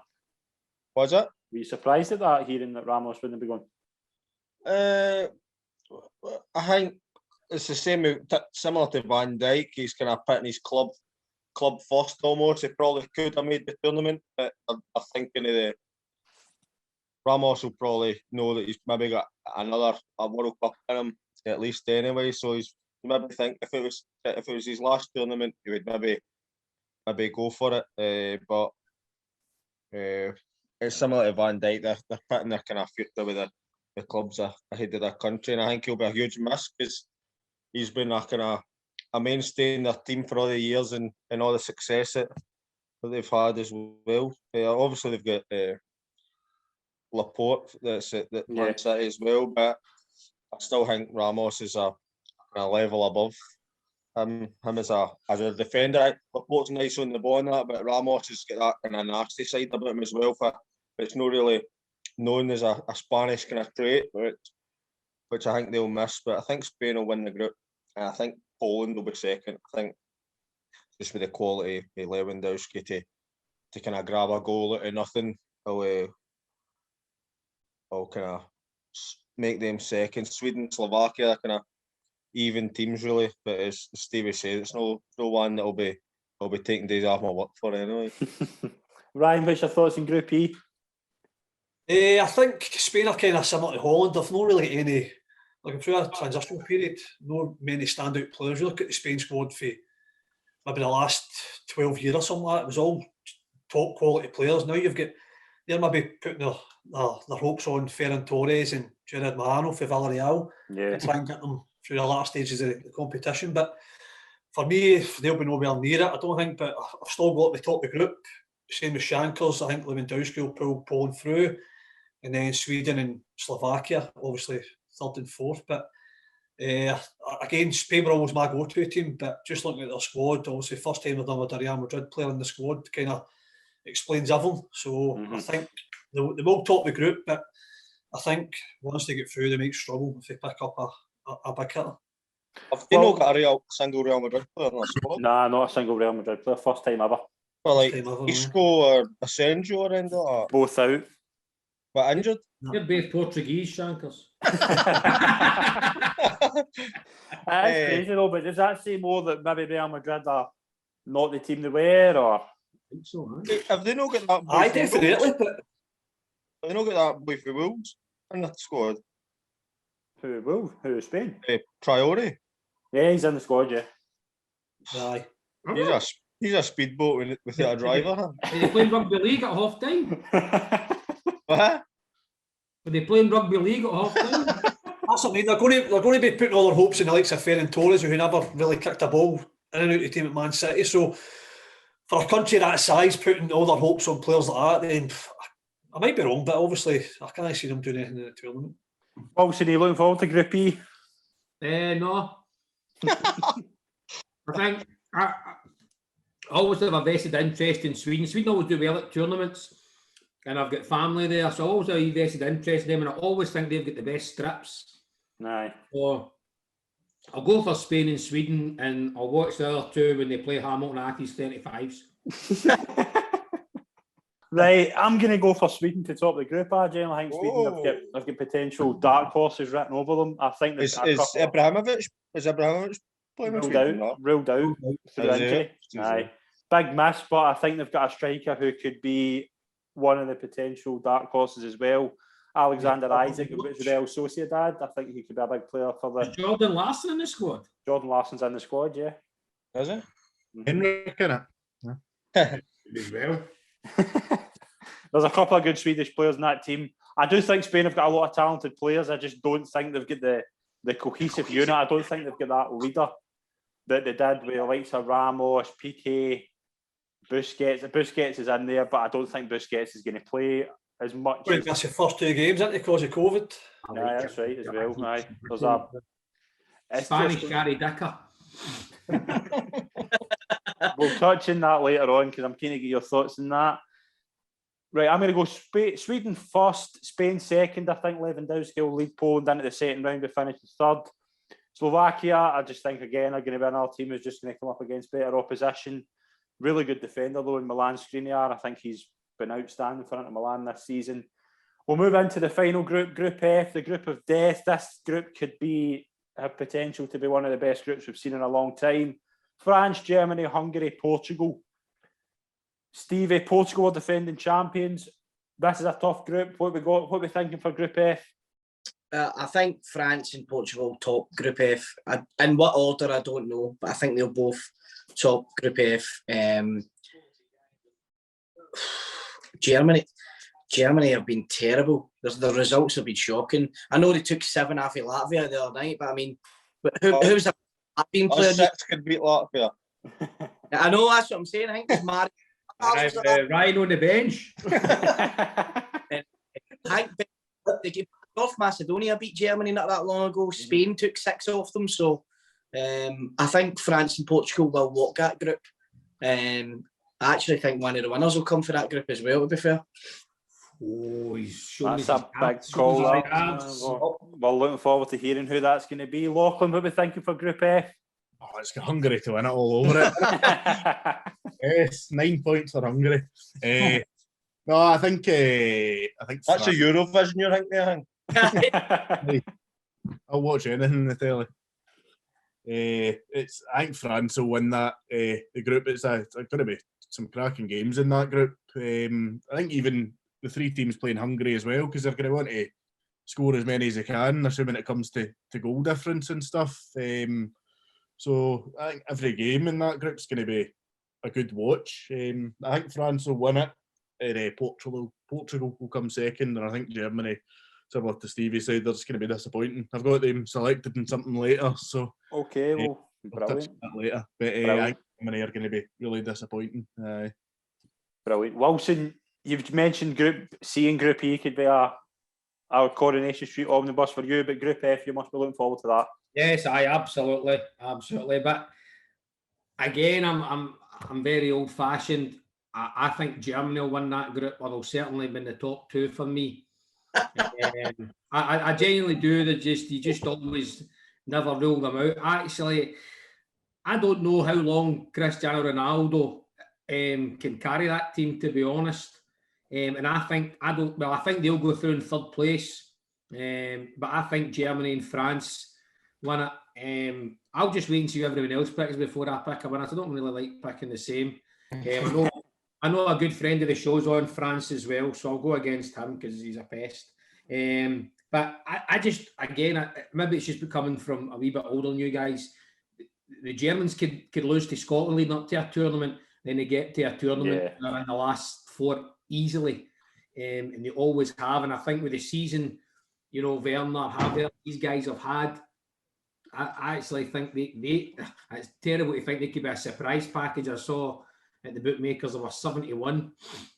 Was it? Were you surprised at that, hearing that Ramos wouldn't be going? I think it's the same, similar to Van Dijk. He's kind of putting his club first almost. He probably could have made the tournament, but I'm thinking of the Ramos will probably know that he's maybe got a World Cup in him at least anyway. So he's maybe think if it was his last tournament, he would maybe go for it. But it's similar to Van Dijk. They're putting their kind of future with the clubs ahead of their country, and I think he'll be a huge miss because he's been a kind of a mainstay in their team for all the years and all the success that they've had as well. Obviously, they've got Laporte that's at Man City as well, but I still think Ramos is a level above him as a defender. Laporte's nice on the ball and that, but Ramos has got that kind of nasty side about him as well. But it's not really known as a Spanish kind of trait, which I think they'll miss. But I think Spain will win the group, and I think Poland will be second. I think just with the quality of Lewandowski to kind of grab a goal out of nothing, I'll kind of make them second. Sweden, Slovakia are kind of even teams really, but as Stevie said, it's no one that I'll be taking days off my work for anyway. Ryan, what's your thoughts on Group E? I think Spain are kind of similar to Holland. They've not really any, like through a transitional period, no many standout players. You look at the Spain squad for maybe the last 12 years or something like that, it was all top quality players. Now they're maybe putting their hopes on Ferran Torres and Gerard Moreno for Villarreal and try and get them through the latter stages of the competition. But for me, they'll be nowhere near it, I don't think. But I've still got the top of the group. Same with Shankers. I think Lewandowski will pull Poland through. And then Sweden and Slovakia, obviously third and fourth. But again, Spain were always my go-to team. But just looking at their squad, obviously first time they've done with a Real Madrid player in the squad kind of explains everything. So I think they will top the group, but I think once they get through, they might struggle if they pick up a big hitter. Have they not got a single Real Madrid player in their squad? Nah, not a single Real Madrid player. First time ever. Well, like Isco or Asensio or anything like that? Both out. But injured? They're both Portuguese, Shankers. That's crazy though, but does that say more that maybe Real Madrid are not the team they were, or? I think so, Have they not got that boy? I definitely, but have they not got that boy for Wolves in the squad? Who, Spain? Traore. Yeah, he's in the squad, yeah. aye. He's a speedboat without a driver. Huh? Are they playing rugby league at half time? What? Are they playing rugby league at half time? That's what I mean. They're going to be putting all their hopes in the likes of Ferran Torres, who never really kicked a ball in and out of the team at Man City. So for a country that size, putting all their hopes on players like that, then I might be wrong, but obviously I can't see them doing anything in the tournament. Wilson, are you looking forward to Group E? No. I think I always have a vested interest in Sweden. Sweden always do well at tournaments. and I've got family there, so I always have a vested interest in them, and I always think they've got the best strips. Aye. So I'll go for Spain and Sweden, and I'll watch the other two when they play Hamilton Accies 35s. Right, I'm going to go for Sweden to top the group. I generally think Sweden have got potential dark horses written over them. I think Is Abramovich playing with Sweden? Ruled out through injury. Aye. Big miss, but I think they've got a striker who could be one of the potential dark horses as well. Alexander Isaac with Real Sociedad. I think he could be a big player for the. Is Jordan Larson in the squad? Jordan Larson's in the squad, yeah. Is it? Henrik in it. As well. There's a couple of good Swedish players in that team. I do think Spain have got a lot of talented players. I just don't think they've got the cohesive unit. I don't think they've got that leader that they did with the likes of Ramos, Piqué, Busquets. Busquets is in there, but I don't think Busquets is going to play as much. That's the first 2 games, isn't it, because of COVID? Aye, that's right as well. Aye. There's a Spanish Gary Dicker. We'll touch on that later on because I'm keen to get your thoughts on that. Right, I'm going to go Sweden first, Spain second. I think Lewandowski will lead Poland into the second round to finish third. Slovakia, I just think again are going to be another team who's just going to come up against better opposition. Really good defender though in Milan Skriniar. I think he's been outstanding for Inter Milan this season. We'll move into the final group, Group F, the group of death. This group could have potential to be one of the best groups we've seen in a long time. France, Germany, Hungary, Portugal. Stevie, Portugal are defending champions. This is a tough group. What are we thinking for Group F? I think France and Portugal top Group F. In what order, I don't know, but I think they'll both top Group F. Germany have been terrible. The results have been shocking. I know they took 7 off of Latvia the other night, but I mean, who's that been playing? 6 could beat Latvia. I know, that's what I'm saying. I think it's Mario. Ryan on the bench. North Macedonia beat Germany not that long ago. Spain took 6 off them. So I think France and Portugal will walk that group. I actually think one of the winners will come for that group as well, to be fair. Oh, he's showing that's a big call. We're looking forward to hearing who that's going to be. Lochlin, what are we thinking for Group F? Oh, it's got Hungary to win it all over it. Yes, 9 points for Hungary. No, I think that's a Eurovision you're thinking. I'll watch anything in the telly. I think France will win that. The group it's going to be some cracking games in that group. I think even the 3 teams playing Hungary as well because they're going to want to score as many as they can, assuming it comes to goal difference and stuff. So I think every game in that group is going to be a good watch. I think France will win it. Portugal will come second, and I think Germany, similar to Stevie said, they're just going to be disappointing. I've got them selected in something later, so okay, well, we'll touch that later. But I think Germany are going to be really disappointing. Brilliant. Wilson, you've mentioned Group C and Group E could be our Coronation Street omnibus for you, but Group F, you must be looking forward to that. Yes, absolutely. But again, I'm very old-fashioned. I think Germany will win that group, or they'll certainly be in the top 2 for me. I genuinely do. You just always never rule them out. Actually, I don't know how long Cristiano Ronaldo can carry that team, to be honest. And I think they'll go through in 3rd place. But I think Germany and France win it. I'll just wait and see who everyone else picks before I pick a winner. I don't really like picking the same. I know a good friend of the show's on France as well, so I'll go against him because he's a pest. But I just, again, maybe it's just coming from a wee bit older than you guys. The Germans could lose to Scotland leading up to a tournament, then they get to a tournament in the last 4 easily. And they always have. And I think with the season, Werner, Havertz, these guys have had, I actually think it's terrible to think they could be a surprise package. I saw at the bookmakers there were 71,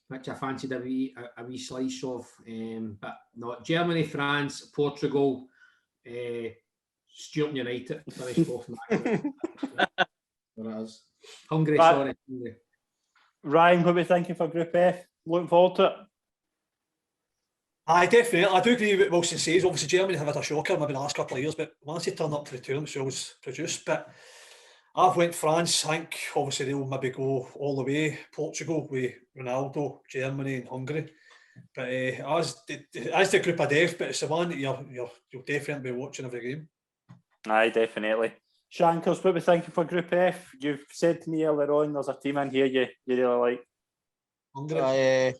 which I fancied a wee slice of. But no, Germany, France, Portugal, Stuart United finished off Hungary, sorry. Ryan, what are we thinking for Group F? Looking forward to it? I definitely. I do agree with what Wilson says. Obviously, Germany have had a shocker maybe the last couple of years, but once they turn up to the tournament, they always produce. But I've went France. I think obviously they'll maybe go all the way. Portugal with Ronaldo, Germany and Hungary. But as the group of death, but it's the one that you'll definitely be watching every game. Aye, definitely. Shankers, what we thinking for Group F? You've said to me earlier on there's a team in here you really like. Hungary.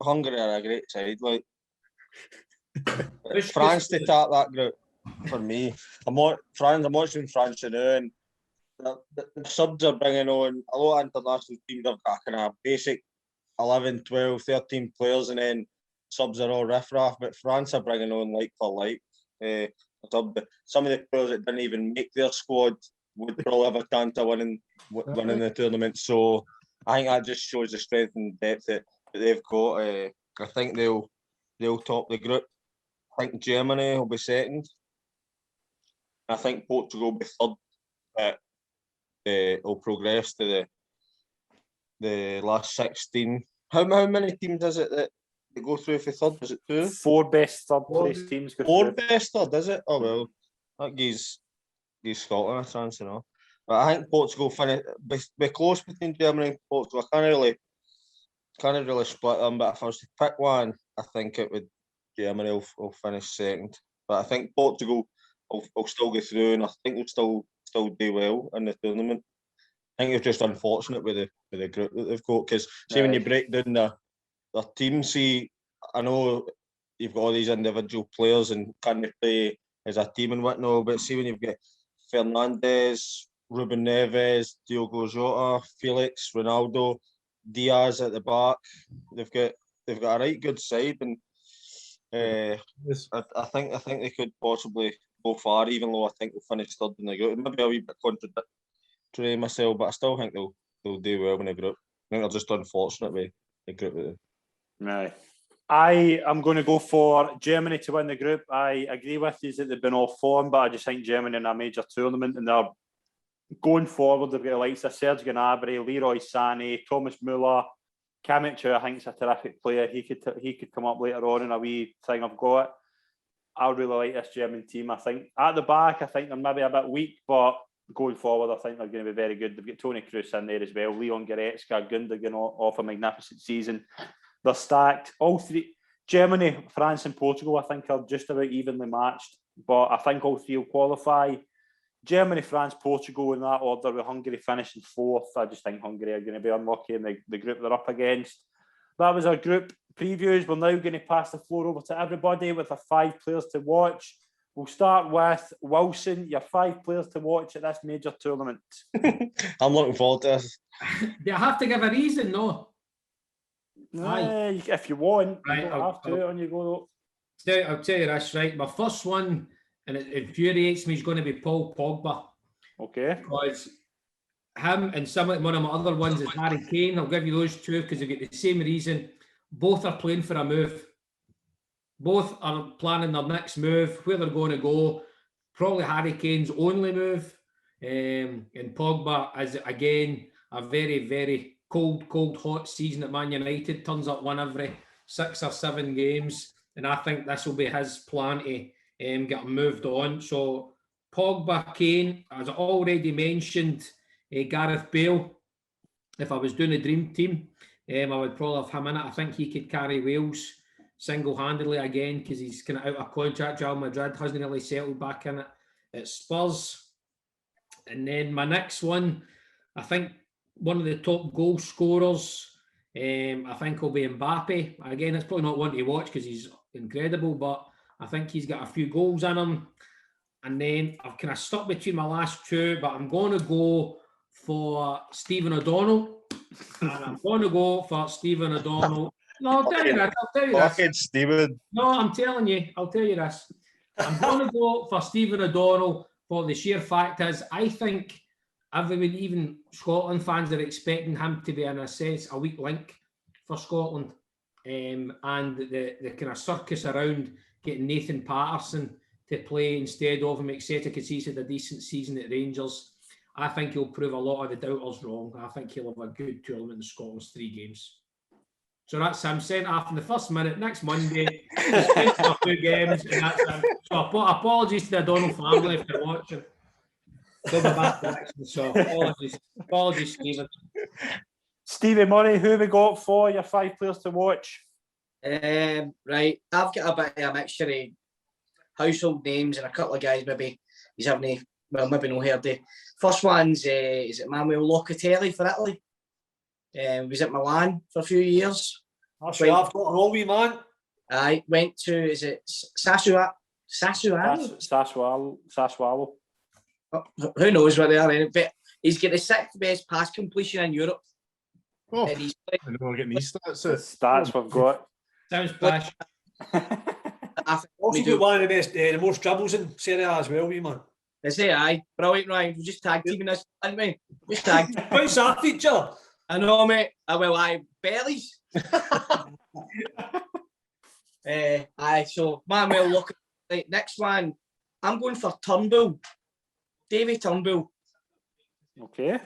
Hungary are a great side. Like France to top that group for me. I'm watching France now, and the subs are bringing on a lot of international teams. Have got kind of basic 11, 12, 13 players, and then subs are all riff-raff. But France are bringing on like for like. Some of the players that didn't even make their squad would probably have a chance of winning the tournament. So I think that just shows the strength and depth that they've got. I think they'll top the group. I think Germany will be second. I think Portugal will be third. But will progress to the last 16. How many teams is it that go through for third? Is it 2? 4 best third place teams go 4 through. best third, is it? Oh well, that gives Scotland a chance, you know. But I think Portugal be close between Germany and Portugal. I can't really split them. But if I was to pick one, I think it would Germany will finish second. But I think Portugal will still go through, and I think they'll still do well in the tournament. I think they're just unfortunate with the group that they've got, because when you break down their team, I know you've got all these individual players and can they play as a team and whatnot, but see when you've got Fernandes, Ruben Neves, Diogo Jota, Felix, Ronaldo, Diaz at the back, they've got a right good side, and I think they could possibly go far, even though I think they'll finish third in the group. Maybe a wee bit contradictory myself, but I still think they'll do well in the group. I think they're just unfortunate with the group. Right. I am going to go for Germany to win the group. I agree with you that they've been off form, but I just think Germany in a major tournament, and they're going forward. They've got the likes of Serge Gnabry, Leroy Sané, Thomas Müller, Kimmich, who I think is a terrific player. He could come up later on in a wee thing I've got. I really like this German team. I think at the back, I think they're maybe a bit weak, but going forward, I think they're going to be very good. They've got Toni Kroos in there as well. Leon Goretzka, Gundogan off a magnificent season. They're stacked. All three, Germany, France and Portugal, I think are just about evenly matched. But I think all three will qualify. Germany, France, Portugal in that order, with Hungary finishing fourth. I just think Hungary are going to be unlucky in the group they're up against. That was our group previews. We're now going to pass the floor over to everybody with our 5 players to watch. We'll start with Wilson, your 5 players to watch at this major tournament. I'm looking forward to this. Do I have to give a reason? No. If you want, right, you don't have to on you go. I'll tell you this, right? My first one, and it infuriates me, is going to be Paul Pogba. Okay. Because him and one of my other ones is Harry Kane. I'll give you those two because they get the same reason. Both are playing for a move. Both are planning their next move, where they're going to go. Probably Harry Kane's only move. And Pogba is, again, a very, very cold, hot season at Man United. Turns up one every 6 or 7 games. And I think this will be his plan to get moved on. So Pogba, Kane, as I already mentioned, Gareth Bale. If I was doing a dream team, I would probably have him in it. I think he could carry Wales single-handedly again, because he's kind of out of contract. Real Madrid hasn't really settled back in it at Spurs. And then my next one, I think one of the top goal scorers, I think will be Mbappe. Again, it's probably not one to watch because he's incredible, but I think he's got a few goals in him. And then I've kind of stuck between my last 2, but I'm going to go for Stephen O'Donnell. And I'm going to go for Stephen O'Donnell. No, I'll tell you this. Stephen. No, I'm telling you. I'll tell you this. I'm going to go for Stephen O'Donnell for the sheer fact is I think everyone, even Scotland fans, are expecting him to be, in a sense, a weak link for Scotland. And the kind of circus around getting Nathan Patterson to play instead of him, etc., because he's had a decent season at Rangers. I think he'll prove a lot of the doubters wrong. I think he'll have a good tournament in Scotland's 3 games. So that's him sent off in the first minute. Next Monday, he's sent for 2 games, and that's him. So apologies to the O'Donnell family if they're watching. Did my best direction, so apologies, Stephen. Stevie Murray, who have we got for your 5 players to watch? Right, I've got a bit of a mixture of household names and a couple of guys maybe he's having maybe no heard of. First one's is it Manuel Locatelli for Italy. Was at Milan for a few years. That's right, I've got a wrong wee man. I went to, is it Sassuolo? Sassuolo. Who knows where they are, but he's got the 6th best pass completion in Europe. Oh, And he's I know we're getting these stats. Stats we've got. Sounds flash. Also got one of the most dribbles in Serie A as well, wee man. I say aye. Brilliant, Ryan. We just tag teaming this, didn't we? Just tag. What's that feature? I know, mate. Bellies. Aye, so Manuel look. Right, next one. I'm going for Turnbull. Davy Turnbull. Okay.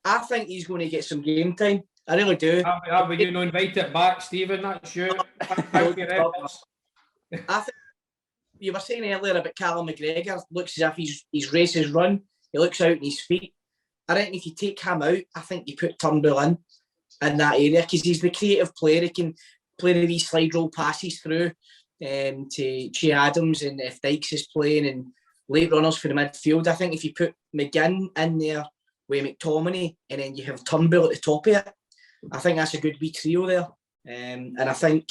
I think he's going to get some game time. I really do. Are we going to invite it back, Stephen? That's you. I think you were saying earlier about Callum McGregor. Looks as if his races run. He looks out on his feet. I reckon if you take him out, I think you put Turnbull in that area because he's the creative player. He can play these slide roll passes through to Che Adams, and if Dykes is playing and late runners for the midfield. I think if you put McGinn in there with McTominay and then you have Turnbull at the top of it, I think that's a good wee trio there. And I think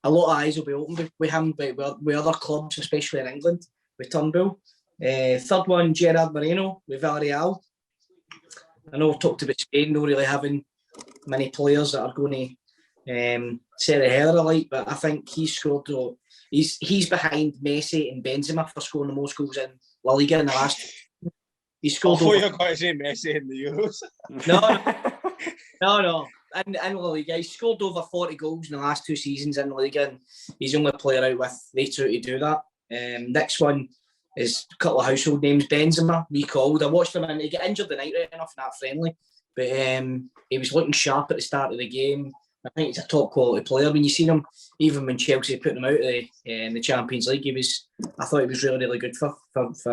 a lot of eyes will be open with him, but with other clubs, especially in England, with Turnbull. Third one, Gerard Moreno with Villarreal. I know we've talked about Spain not really having many players that are going to set the header alight, but I think he's scored. He's behind Messi and Benzema for scoring the most goals in La Liga in the last. He scored. I thought you were going to say Messi in the Euros. No. In La Liga, he scored over 40 goals in the last 2 seasons in La Liga, and he's the only player out with they two to do that. Next one is a couple of household names. Benzema, recalled. I watched him and he got injured the night right enough in that friendly, but he was looking sharp at the start of the game. I think he's a top quality player. When you seen him, even when Chelsea put him out of the Champions League, I thought he was really, really good for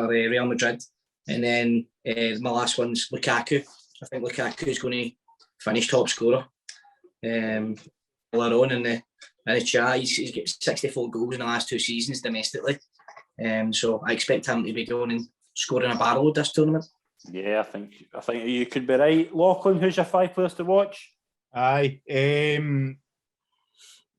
Real Madrid. And then my last one's Lukaku. I think Lukaku is going to finish top scorer. Later on in the chat, he's got 64 goals in the last 2 seasons domestically. So I expect him to be going and scoring a barrel of this tournament. Yeah, I think you could be right. Lochlin, who's your 5 players to watch? Aye.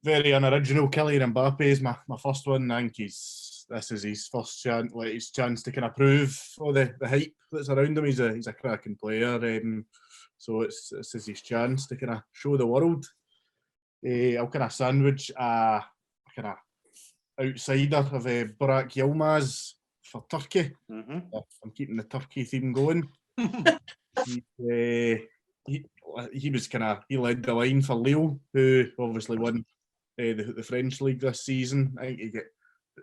Very unoriginal. Kylian Mbappe is my first one. I think this is his first chance, his chance to kind of prove all the hype that's around him. He's a cracking player. So this is his chance to kind of show the world. I'll kind of sandwich a kind of outsider of Burak Yilmaz for Turkey. Mm-hmm. I'm keeping the Turkey theme going. He led the line for Lille, who obviously won the French league this season. I think he got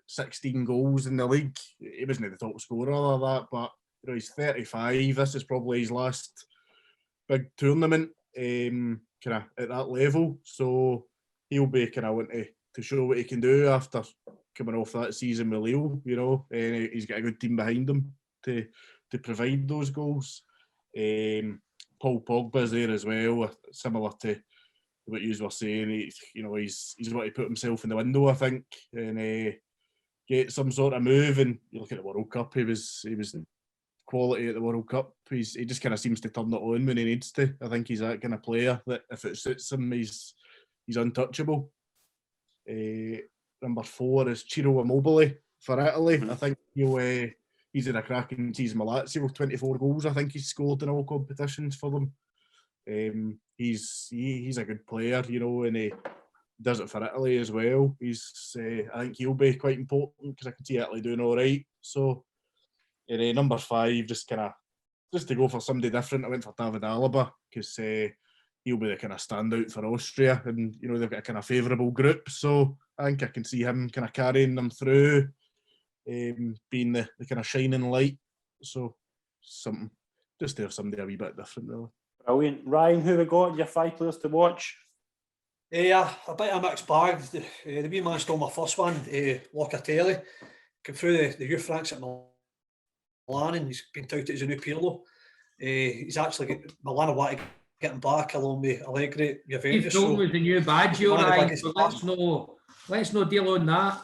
16 goals in the league. He wasn't the top scorer of that, but he's 35. This is probably his last big tournament kind of at that level. So he'll be kind of wanting to show what he can do after coming off that season with Lille, and he's got a good team behind him to provide those goals. Paul Pogba's there as well, similar to what you were saying. He's got to put himself in the window, I think, and get some sort of move. And you look at the World Cup, he was quality at the World Cup. He just kind of seems to turn it on when he needs to. I think he's that kind of player that if it suits him, he's untouchable. Number 4 is Ciro Immobile for Italy. I think he's in a cracking season with Lazio, 24 goals I think he's scored in all competitions for them. He's a good player, and he does it for Italy as well. I think he'll be quite important because I can see Italy doing all right. So number 5, just to go for somebody different, I went for David Alaba because he'll be the kind of standout for Austria, and they've got a kind of favourable group. So I think I can see him kind of carrying them through. Being the kind of shining light, so something just to have somebody a wee bit different, really. Brilliant. Ryan, who we got? Your 5 players to watch? Yeah, a bit of a mixed bag. The wee man stole my first one, Locatelli. Came through the youth ranks at Milan and he's been touted as a new Pirlo. He's actually Milan want to get him back along with Allegri, Steve Juventus. Fulton was the new Baggio, one of the right? biggest So let's no deal on that.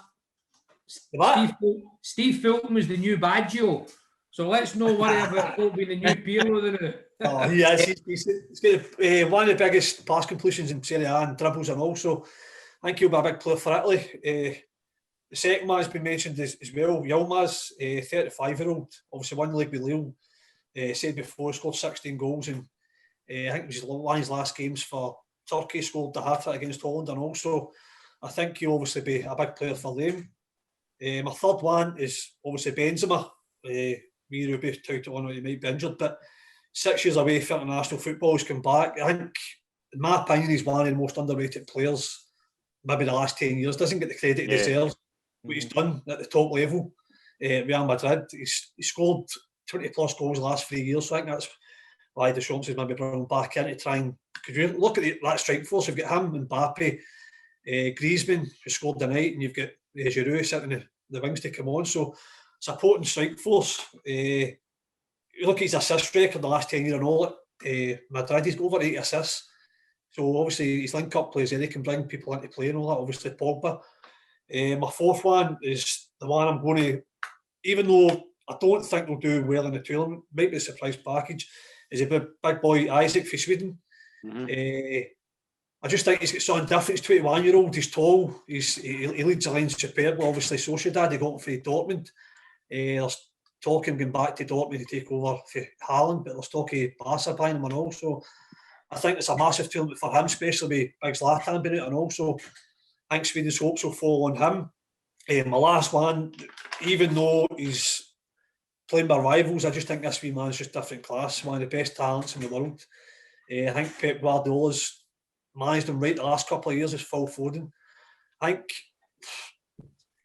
What? Steve Fulton was the new Baggio. So let's not worry about it being the new Pirlo now. Oh, he is. He's got one of the biggest pass completions in Serie A and dribbles and also. I think he'll be a big player for Italy. The second man has been mentioned as well. Yilmaz, 35-year-old, obviously won the league with Lille. Said before, scored 16 goals and I think it was one of his last games for Turkey, scored the hat-trick against Holland and also I think he'll obviously be a big player for them. My third one is obviously Benzema. We will be touted on he might be injured, but 6 years away for international football, he's come back. I think, in my opinion, he's one of the most underrated players, maybe the last 10 years. Doesn't get the credit he deserves. What he's done at the top level, Real Madrid. He's scored 20 plus goals the last 3 years, so I think that's why Deschamps is maybe brought him back in to try and. Could you look at that strike force? You've got him, Mbappe, Griezmann, who scored the night, and you've got Giroud sitting in the wings to come on. So, supporting strike force. You look at his assist record the last 10 years and all it. Madrid, he's got over 80 assists. So obviously his link-up plays there, he can bring people into play and all that. Obviously Pogba. My fourth one is the one I'm going to, even though I don't think they'll do well in the tournament, might be a surprise package, is a big boy Isaac for Sweden. I just think he's got something different. He's 21-year-old, he's tall, he leads the line superb. Obviously Sociedad, he got him for Dortmund. There's talking going back to Dortmund to take over for Haaland, but there's talk of Barca buying him and also I think it's a massive tournament for him, especially with Big Zlatan being out, and also I think Sweden's hopes will fall on him. My last one, even though he's playing by rivals, I just think this wee man's just different class, one of the best talents in the world. I think Pep Guardiola's managed him right the last couple of years as Phil Foden. I think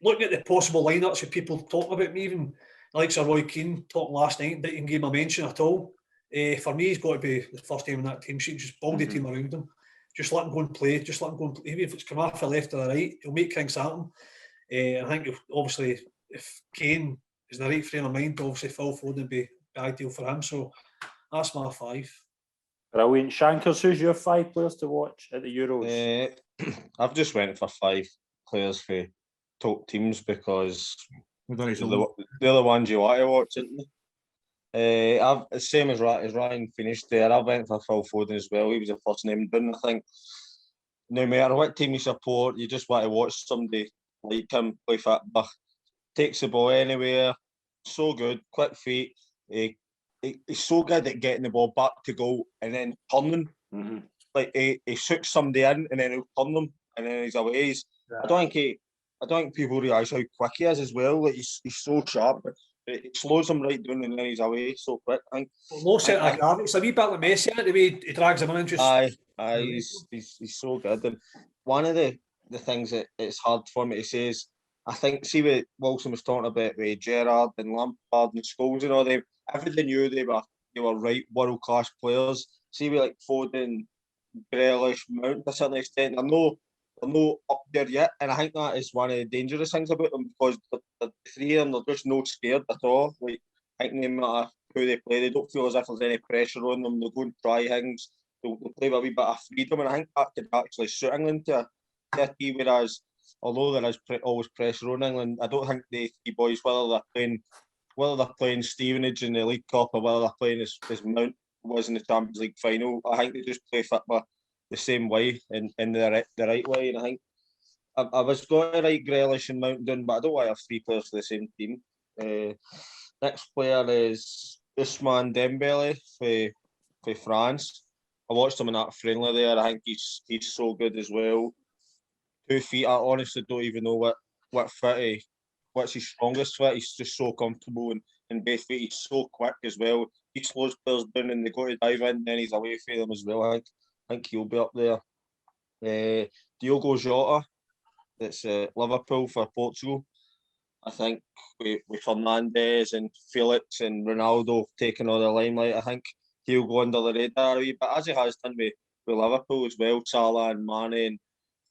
looking at the possible lineups of people talking about me, even like Sir Roy Keane talking last night, didn't give him a mention at all. For me, he's got to be the first name in that team sheet. Just build the team around him. Just let him go and play. Just let him go and play. Even if it's come off the left or the right, he'll make things happen. I think obviously if Kane is in the right frame of mind, obviously Phil Foden would be ideal for him. So that's my five. Brilliant. Shankers, who's your 5 players to watch at the Euros? I've just went for 5 players for top teams because they're the ones you want to watch, isn't they? I've the same as Ryan finished there. I went for Phil Foden as well. He was the first name done. I think no matter what team you support, you just want to watch somebody like him play football. Takes the ball anywhere. So good, quick feet. He's so good at getting the ball back to goal and then turning. Like he shoots somebody in and then he'll turn them and then he's away. I don't think people realise how quick he is as well. Like he's so sharp. It slows him right down and then he's away so quick. Low centre of gravity. It's a wee bit like Messi, the way he drags him in and just. He's so good. And one of the things that it's hard for me to say is I think see what Wilson was talking about with Gerrard and Lampard and Scholes and all them. Everybody knew they were right world class players. See with like Foden, Grealish, Mount to a certain extent. They're not up there yet, and I think that is one of the dangerous things about them because the 3 of them they're just not scared at all. Like I think no matter who they play, they don't feel as if there's any pressure on them. They'll go and try things. They'll play with a wee bit of freedom, and I think that could actually suit England to a T. Whereas although there is always pressure on England, I don't think the 3 boys, whether they're playing Stevenage in the League Cup or whether they're playing as Mount was in the Champions League final, I think they just play football the same way in the right way. And I think I was going to write Grealish and Mount down, but I don't want to have 3 players for the same team. Next player is Ousmane Dembele for France. I watched him in that friendly there. I think he's so good as well. 2 feet. I honestly don't even know what foot what's his strongest foot. He's just so comfortable in both feet. He's so quick as well. He slows players down and they go to dive in, and then he's away from them as well. I think he'll be up there. Diogo Jota, that's Liverpool for Portugal. I think with Fernandes and Felix and Ronaldo taking all the limelight, I think he'll go under the radar a wee bit, as he has done with Liverpool as well. Salah and Mane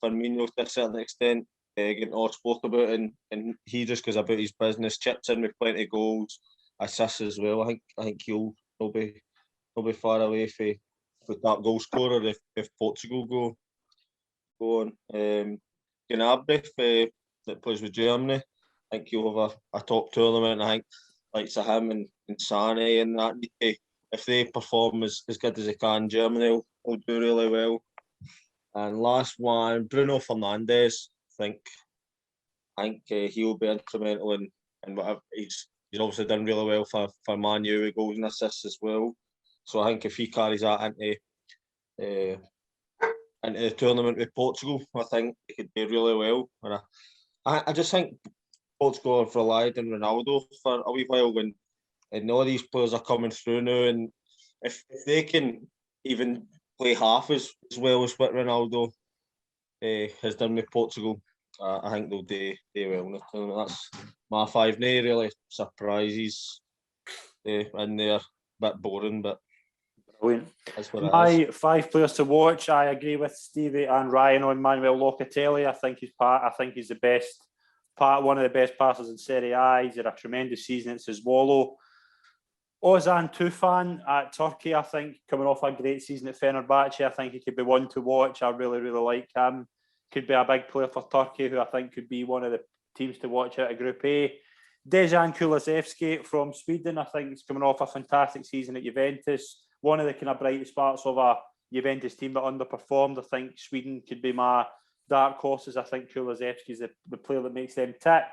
Firmino to a certain extent, getting all spoke about, and he just goes about his business, chips in with plenty of goals, assists as well. I think he'll be far away from that goal scorer if Portugal go on. Gnabry, that plays with Germany, I think he'll have a top tournament. I think like to him and Sané and that, if they perform as good as they can, Germany will do really well. And last one, Bruno Fernandes. I think he'll be instrumental in whatever. He's obviously done really well for Man U with goals and assists as well. So I think if he carries that into the tournament with Portugal, I think he could do really well. And I just think Portugal have relied on Ronaldo for a wee while, and all these players are coming through now, and if they can even play half as well as what Ronaldo has done with Portugal, I think they'll do well in the tournament. That's my five. No really surprises in there. A bit boring, but brilliant. That's what My 5 players to watch. I agree with Stevie and Ryan on Manuel Locatelli. I think he's the best. One of the best passers in Serie A. He's had a tremendous season at Sassuolo. Ozan Tufan at Turkey, I think, coming off a great season at Fenerbahce, I think he could be one to watch. I really, really like him. Could be a big player for Turkey, who I think could be one of the teams to watch out of Group A. Dejan Kulusevski from Sweden, I think he's coming off a fantastic season at Juventus. One of the kind of brightest parts of a Juventus team that underperformed. I think Sweden could be my dark horses. I think Kulusevski is the player that makes them tick.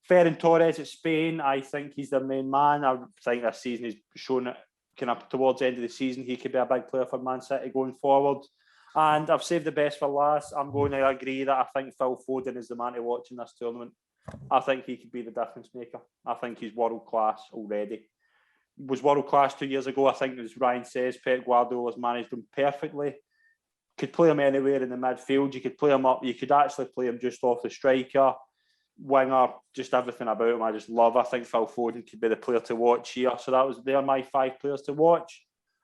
Ferran Torres at Spain, I think he's their main man. I think this season he's shown kind of towards the end of the season he could be a big player for Man City going forward. And I've saved the best for last. I'm going to agree that I think Phil Foden is the man to watch in this tournament. I think he could be the difference maker. I think he's world class already. He was world class 2 years ago. I think, as Ryan says, Pep Guardiola's managed him perfectly. Could play him anywhere in the midfield. You could play him up. You could actually play him just off the striker, winger, just everything about him I just love. I think Phil Foden could be the player to watch here. So they're my 5 players to watch.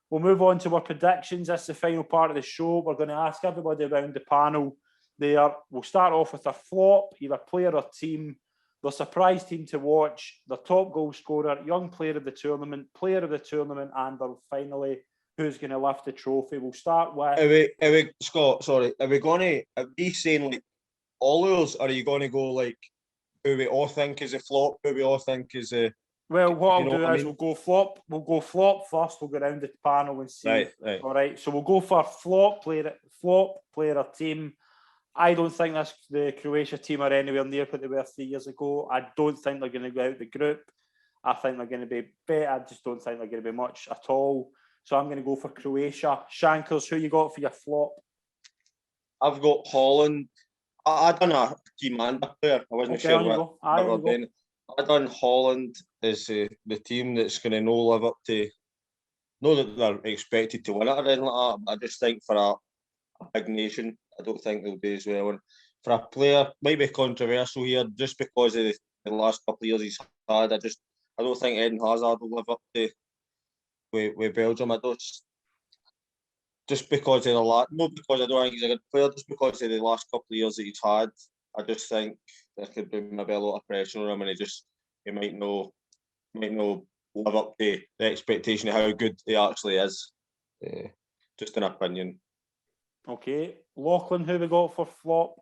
We'll move on to our predictions. That's the final part of the show. We're going to ask everybody around the panel there. We'll start off with a flop, either player or team, their surprise team to watch, their top goal scorer, young player of the tournament, and finally, who's going to lift the trophy. We'll start with... Are we, Scott, sorry, are we saying like all those, or are you going to go like who we all think is a flop, who we all think is a... Well, what I'll do is we'll go flop first. We'll go around the panel and see. Right. All right. So we'll go for flop player or team. I don't think the Croatia team are anywhere near what they were 3 years ago. I don't think they're going to go out the group. I think they're going to be better. I just don't think they're going to be much at all. So I'm going to go for Croatia. Shankers, who you got for your flop? I've got Holland. I done a team and a player. I wasn't sure what we're doing. I done Holland as the team that's going to not live up to. Not that they're expected to win it or anything like that. I just think for a big nation, I don't think they'll do as well. And for a player, might be controversial here, just because of the last couple of years he's had. I don't think Eden Hazard will live up to with Belgium. I don't. Just because of not because I don't think he's a good player, just because of the last couple of years that he's had, I just think there could be maybe a lot of pressure on him, and he might not live up to the expectation of how good he actually is. Just an opinion. Okay, Lochlin, who we got for flop?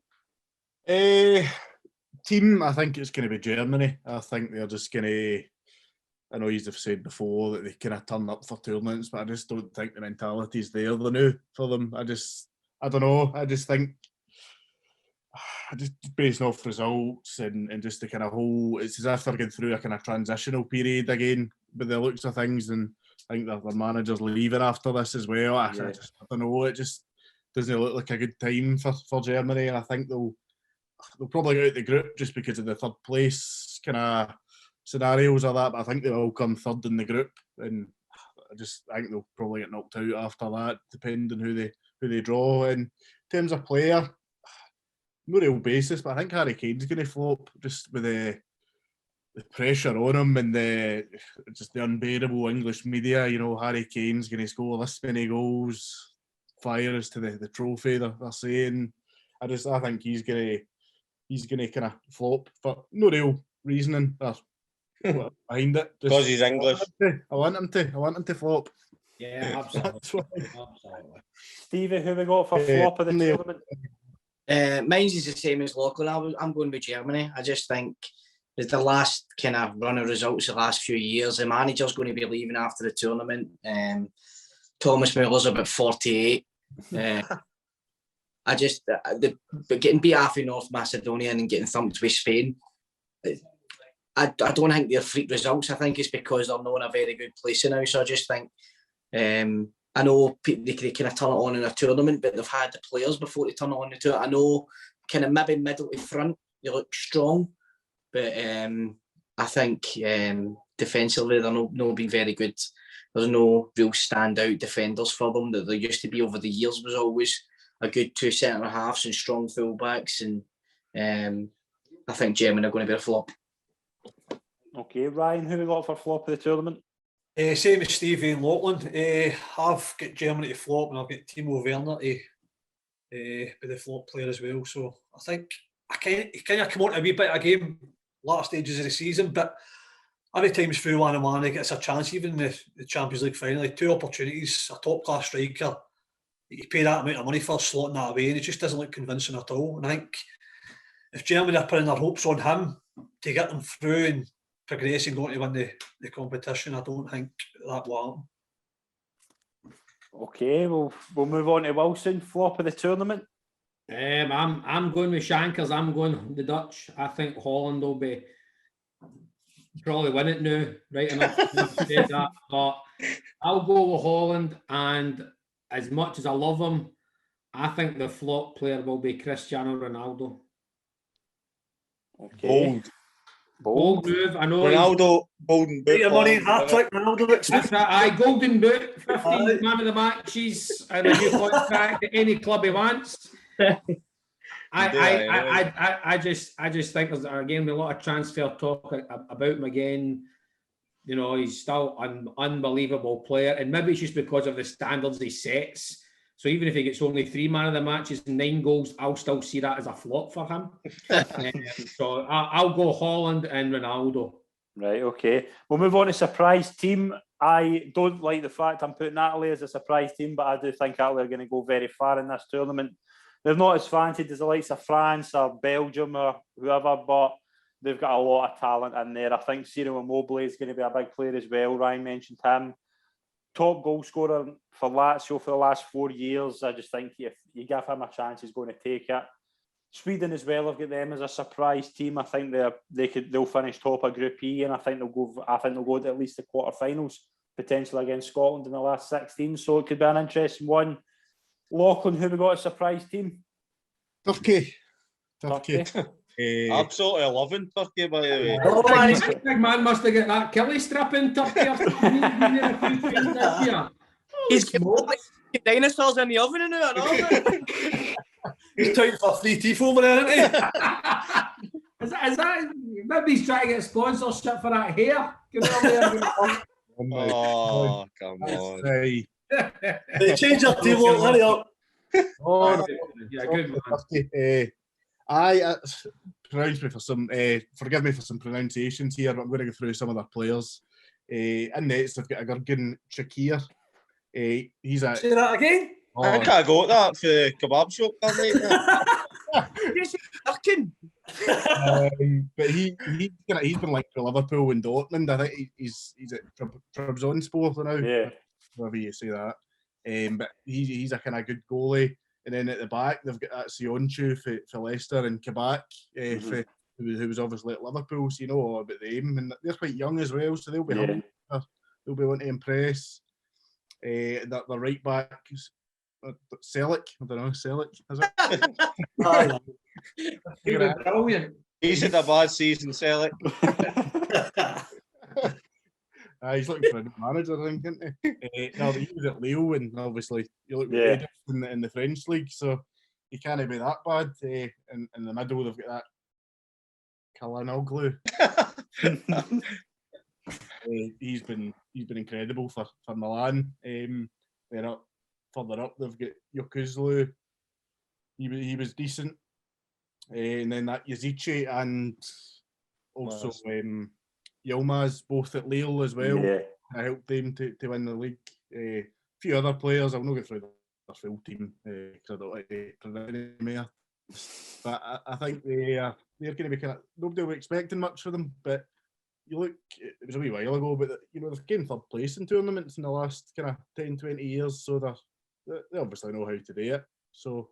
Team, I think it's going to be Germany. I think they're just going to. I know you've said before that they kind of turn up for tournaments, but I just don't think the mentality is there now for them. I don't know. I just think, just based off results and just the kind of whole, it's as if they're going through a kind of transitional period again with the looks of things, and I think their manager's leaving after this as well. I don't know. It just doesn't look like a good time for Germany, and I think they'll probably go out the group just because of the third place kind of scenarios of that, but I think they'll all come third in the group, and I think they'll probably get knocked out after that, depending who they draw. In terms of player, no real basis, but I think Harry Kane's going to flop just with the pressure on him and the unbearable English media. You know, Harry Kane's going to score this many goals, fires to the trophy. They're saying I think he's gonna kind of flop for no real reasoning or behind it. Because he's English. I want him to flop. Yeah, absolutely. That's why. Absolutely. Stevie, who we got for flop of the tournament? Mine's is the same as Lochlin. I'm going with Germany. I just think it's the last kind of run of results the last few years. The manager's going to be leaving after the tournament. Thomas Muller's about 48. I just getting beat half in North Macedonia and getting thumped with Spain. I don't think they're freak results. I think it's because they're not in a very good place now. So I just think I know they kind of turn it on in a tournament, but they've had the players before they turn it on into it. I know kind of maybe middle to front they look strong, but I think defensively they're not being very good. There's no real standout defenders for them that there used to be over the years. Was always a good two centre halves and strong fullbacks, and I think Germany are going to be a flop. Okay, Ryan, who we got for flop of the tournament? Same as Stevie and Lochlin. I've got Germany to flop, and I've got Timo Werner to be the flop player as well. So I think he kind of come on to a wee bit of a game latter stages of the season, but every time he's through 1-on-1, he gets a chance. Even the Champions League final, 2 opportunities, a top class striker. You pay that amount of money for slotting that away, and it just doesn't look convincing at all. And I think if Germany are putting their hopes on him to get them through and progress and going to win the competition, I don't think that will happen. Okay, we'll move on to Wilson. Flop of the tournament. I'm going with Shankers. I'm going the Dutch. I think Holland will be probably win it now. Right enough to say that, but I'll go with Holland. And as much as I love him, I think the flop player will be Cristiano Ronaldo. Okay. Bold move. I know. Ronaldo, golden boot. Your money, hat-trick, Ronaldo next week. That's right. Golden boot, 15 man of the matches, and a new contract at any club he wants. I just think there's again a lot of transfer talk about him again. You know, he's still an unbelievable player, and maybe it's just because of the standards he sets. So even if he gets only 3 man of the matches and 9 goals, I'll still see that as a flop for him. So I'll go Holland and Ronaldo. Right, okay. We'll move on to surprise team. I don't like the fact I'm putting Italy as a surprise team, but I do think Italy are going to go very far in this tournament. They're not as fancied as the likes of France or Belgium or whoever, but they've got a lot of talent in there. I think Cyril Immobile is going to be a big player as well. Ryan mentioned him. Top goal scorer for Lazio for the last 4 years. I just think if you give him a chance, he's going to take it. Sweden as well, I've got them as a surprise team. I think they'll finish top of Group E, and I think they'll go to at least the quarterfinals, potentially against Scotland in the last 16. So it could be an interesting one. Lochlin, who we got as surprise team? Turkey. Absolutely loving Turkey, by the way. Oh, that big man must have got that Kelly strip in Turkey or something. He's got dinosaurs in the oven and all. He's tight for free teeth over there, isn't he? Is that maybe he's trying to get sponsorship for that hair? Oh, come on. They changed our team, hurry up. Oh, yeah, good man. Forgive me for some pronunciations here, but I'm going to go through some of their players. In nets, they've got a Gurgen Shakir. He's a. Say that again? Oh. I think I got that for the kebab shop but he's been linked to Liverpool and Dortmund. I think he's at Trabzonspor now. Yeah, whatever you say that. But he's a kind of good goalie. And then at the back, they've got that Sionchu for Leicester and Kabak, who was obviously at Liverpool. So you know all about them, and they're quite young as well, so they'll be wanting to impress. The right back. Selic, I don't know, Selic, is it? He was brilliant. He's had a bad season, Selic. He's looking for a new manager, I think, isn't he? No, but he was at Lille, and obviously you look at in the French league, so he can't be that bad. In the middle, they've got that Kalanoglu. He's been incredible for Milan. They're up. Further up, they've got Yokuzlu. he was decent. And then that Yazici and also Yilmaz, both at Lille as well. Yeah. I helped them to win the league. A few other players, I'll not go through the full team because I don't like to anymore. But I think they're going to be kind of, nobody was expecting much for them. But you look, it was a wee while ago, but they've gained third place in tournaments in the last kind of 10, 20 years. So they obviously know how to do it. So,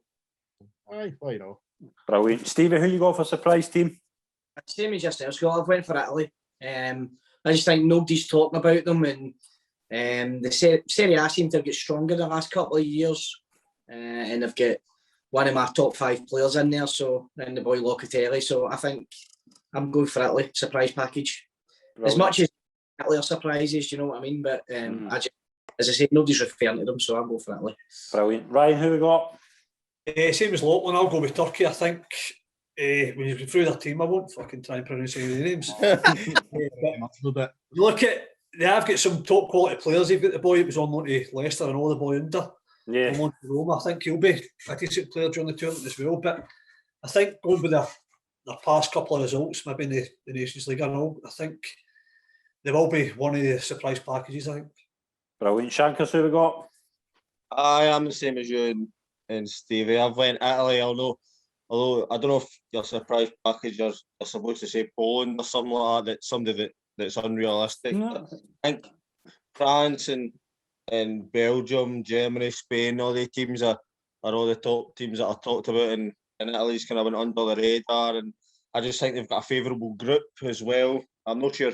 aye, why not? Brilliant. Stevie, who you got for surprise team? Same as yourself, Scott. I've went for Italy. I just think nobody's talking about them, and the Serie A seem to have got stronger the last couple of years, and they've got one of my top 5 players in there, so and the boy Locatelli. So I think I'm going for Italy surprise package. Brilliant. As much as Italy are surprises, you know what I mean. But as I say, nobody's referring to them, so I'm going for Italy. Brilliant. Ryan, who we got? Same as Lochlin, I'll go with Turkey. I think when you go through their team, I won't fucking try and pronounce any of the names. Look at, they have got some top quality players. They've got the boy that was on loan to Leicester and all the boy under. Yeah. On loan to Roma. I think he'll be a decent player during the tournament as well. But I think going with their past couple of results, maybe in the Nations League and all, I think they will be one of the surprise packages, I think. Brilliant. Shankers, who we got? I am the same as you and Stevie. I've went Italy, although I don't know if your surprise package you're supposed to say Poland or something like that. Somebody that's unrealistic. No. I think France and Belgium, Germany, Spain, all the teams are all the top teams that are talked about, and Italy's kind of went under the radar. And I just think they've got a favourable group as well. I'm not sure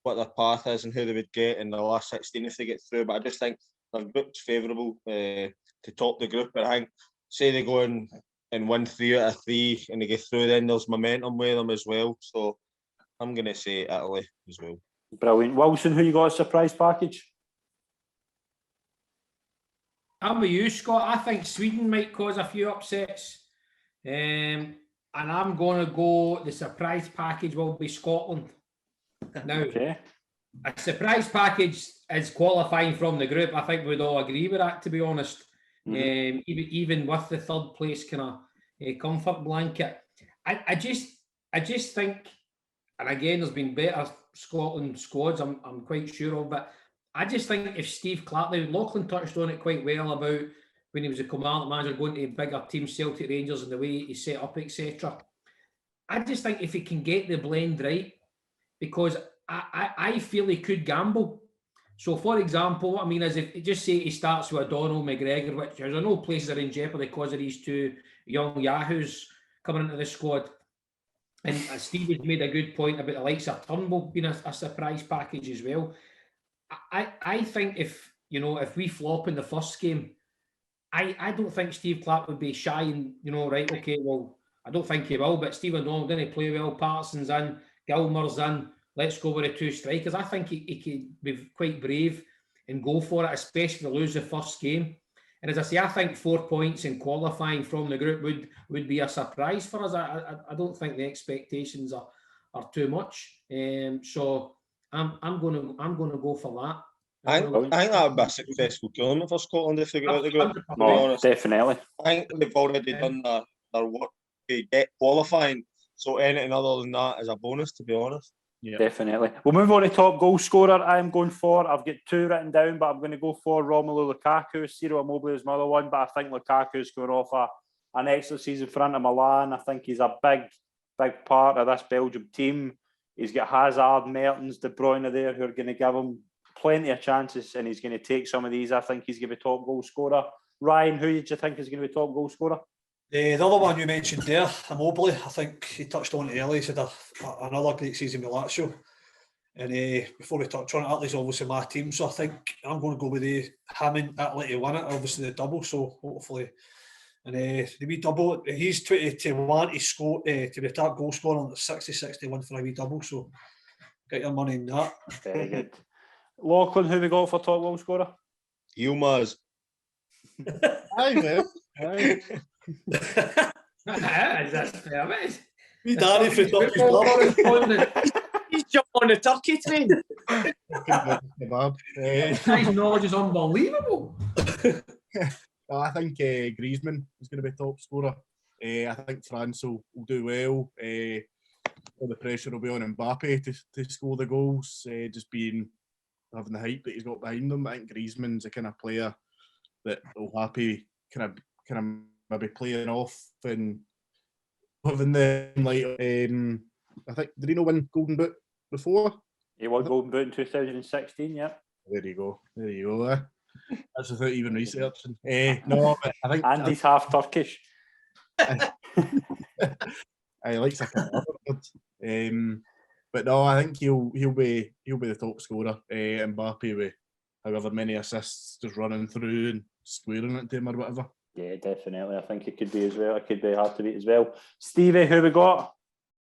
what their path is and who they would get in the last 16 if they get through, but I just think their group's favourable to top the group. And I think, say they go in and win 3 out of 3 and they get through, then there's momentum with them as well. So I'm going to say Italy as well. Brilliant. Wilson, who you got a surprise package? I'm with you, Scott. I think Sweden might cause a few upsets. And I'm going to go, the surprise package will be Scotland. Now, okay. A surprise package is qualifying from the group. I think we'd all agree with that, to be honest. Mm-hmm. Even with the third place kind of comfort blanket. I just think, and again, there's been better Scotland squads, I'm quite sure of, but I just think if Steve Clarke, Lochlin touched on it quite well about when he was a command manager going to bigger teams, Celtic, Rangers, and the way he set up, etc. I just think if he can get the blend right, because I feel he could gamble. So, for example, I mean, as if just say he starts with O'Donnell, McGregor, which I know places are in jeopardy because of these 2 young yahoos coming into the squad. And Steve has made a good point about the likes of Turnbull being a surprise package as well. I think if we flop in the first game, I don't think Steve Clarke would be shy and, right, okay, well, I don't think he will, but Steve O'Donnell didn't play well, Patterson's in, Gilmour's in, let's go with the 2 strikers. I think he could be quite brave and go for it, especially to lose the first game. And as I say, I think 4 points in qualifying from the group would be a surprise for us. I don't think the expectations are too much. So I'm going to go for that. I think that would be a successful tournament for Scotland if they get out the group. No, definitely. I think they've already done their work to get qualifying. So anything other than that is a bonus, to be honest. Yeah. Definitely. We'll move on to top goal scorer. I'm going for, I've got 2 written down, but I'm going to go for Romelu Lukaku. Ciro Immobile is my other one, but I think Lukaku's going off an excellent season for Inter Milan. I think he's a big part of this Belgium team. He's got Hazard, Mertens, De Bruyne there who are going to give him plenty of chances, and he's going to take some of these. I think he's going to be top goal scorer. Ryan, who do you think is going to be top goal scorer? The other one you mentioned there, Immobile, I think he touched on it earlier. He's had another great season with Lazio. And before we touch on it, Italy's obviously my team, so I think I'm going to go with him and Italy to win it, obviously the double, so hopefully. And the wee double, he's 20-1 to score, to be top goal scorer on 60-61 for a wee double, so get your money in that. Very good. Lochlin, who we got for top goal scorer? Yilmaz. Aye, man. Aye. That's fair. Me daddy for Turkey. He's jumped on the Turkey train. His knowledge is unbelievable. I think Griezmann is going to be top scorer. I think France will do well. All the pressure will be on Mbappe to score the goals. Just having the hype that he's got behind him. I think Griezmann's the kind of player that will happy kind of maybe playing off and having the like. I think did he not win Golden Boot before? He won Golden Boot in 2016. Yeah. There you go. That's without even researching. No, but I think Andy's half Turkish. I like second. But no, I think he'll be the top scorer. Mbappe with however many assists, just running through and squaring it to him or whatever. Yeah, definitely. I think it could be as well. It could be hard to beat as well. Stevie, who we got?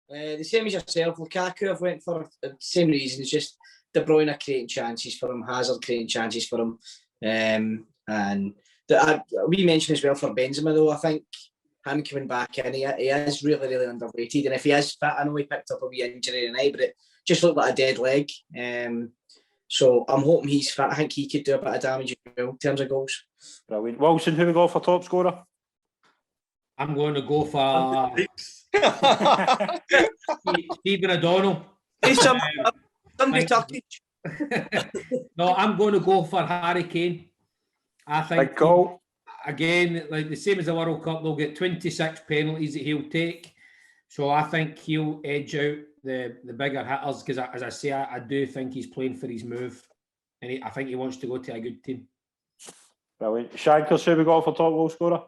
The same as yourself, Lukaku. I've went for the same reasons. Just De Bruyne creating chances for him, Hazard creating chances for him, and we mentioned as well for Benzema though. I think him coming back in, he is really underrated. And if he is fit, I know he picked up a wee injury tonight, but it just looked like a dead leg. So I'm hoping he's fit. I think he could do a bit of damage as well in terms of goals. Brilliant. Wilson, who we got for top scorer? I'm going to go for Stephen O'Donnell. Somebody Turkish. No, I'm going to go for Harry Kane. I think again, like the same as the World Cup, they'll get 26 penalties that he'll take. So I think he'll edge out the bigger hitters because, as I say, I do think he's playing for his move, and I think he wants to go to a good team. Brilliant. Shankers, who we got for top goal scorer?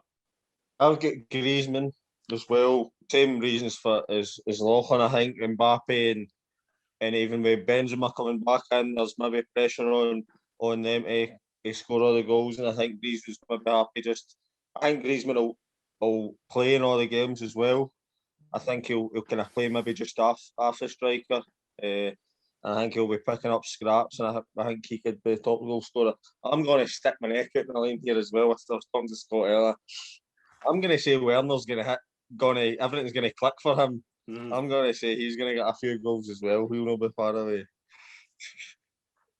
I'll get Griezmann as well. Same reasons for as Lochlin, I think. Mbappe and even with Benzema coming back in, there's maybe pressure on them to score all the goals, and I think Griezmann's going to be happy. I think Griezmann will play in all the games as well. I think he'll kind of play maybe just off the striker. And I think he'll be picking up scraps, and I think he could be the top goal scorer. I'm going to stick my neck out in the line here as well. I was talking to Scott earlier. I'm going to say Werner's everything's going to click for him. I'm going to say he's going to get a few goals as well. He'll not be far away.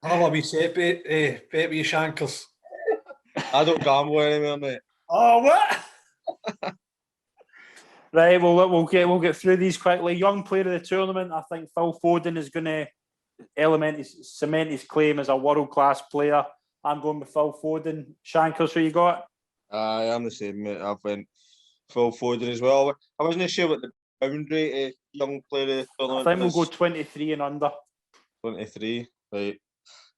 I'll have a wee set bet with you, Shankers. I don't gamble anymore, mate. Oh, what? Right, we'll get through these quickly. Young player of the tournament, I think Phil Foden is going to cement his claim as a world-class player. I'm going with Phil Foden. Shankers, who you got? I am the same, mate. I've went Phil Foden as well. I wasn't sure what the boundary young player of the tournament I think we'll go 23 and under. 23, right.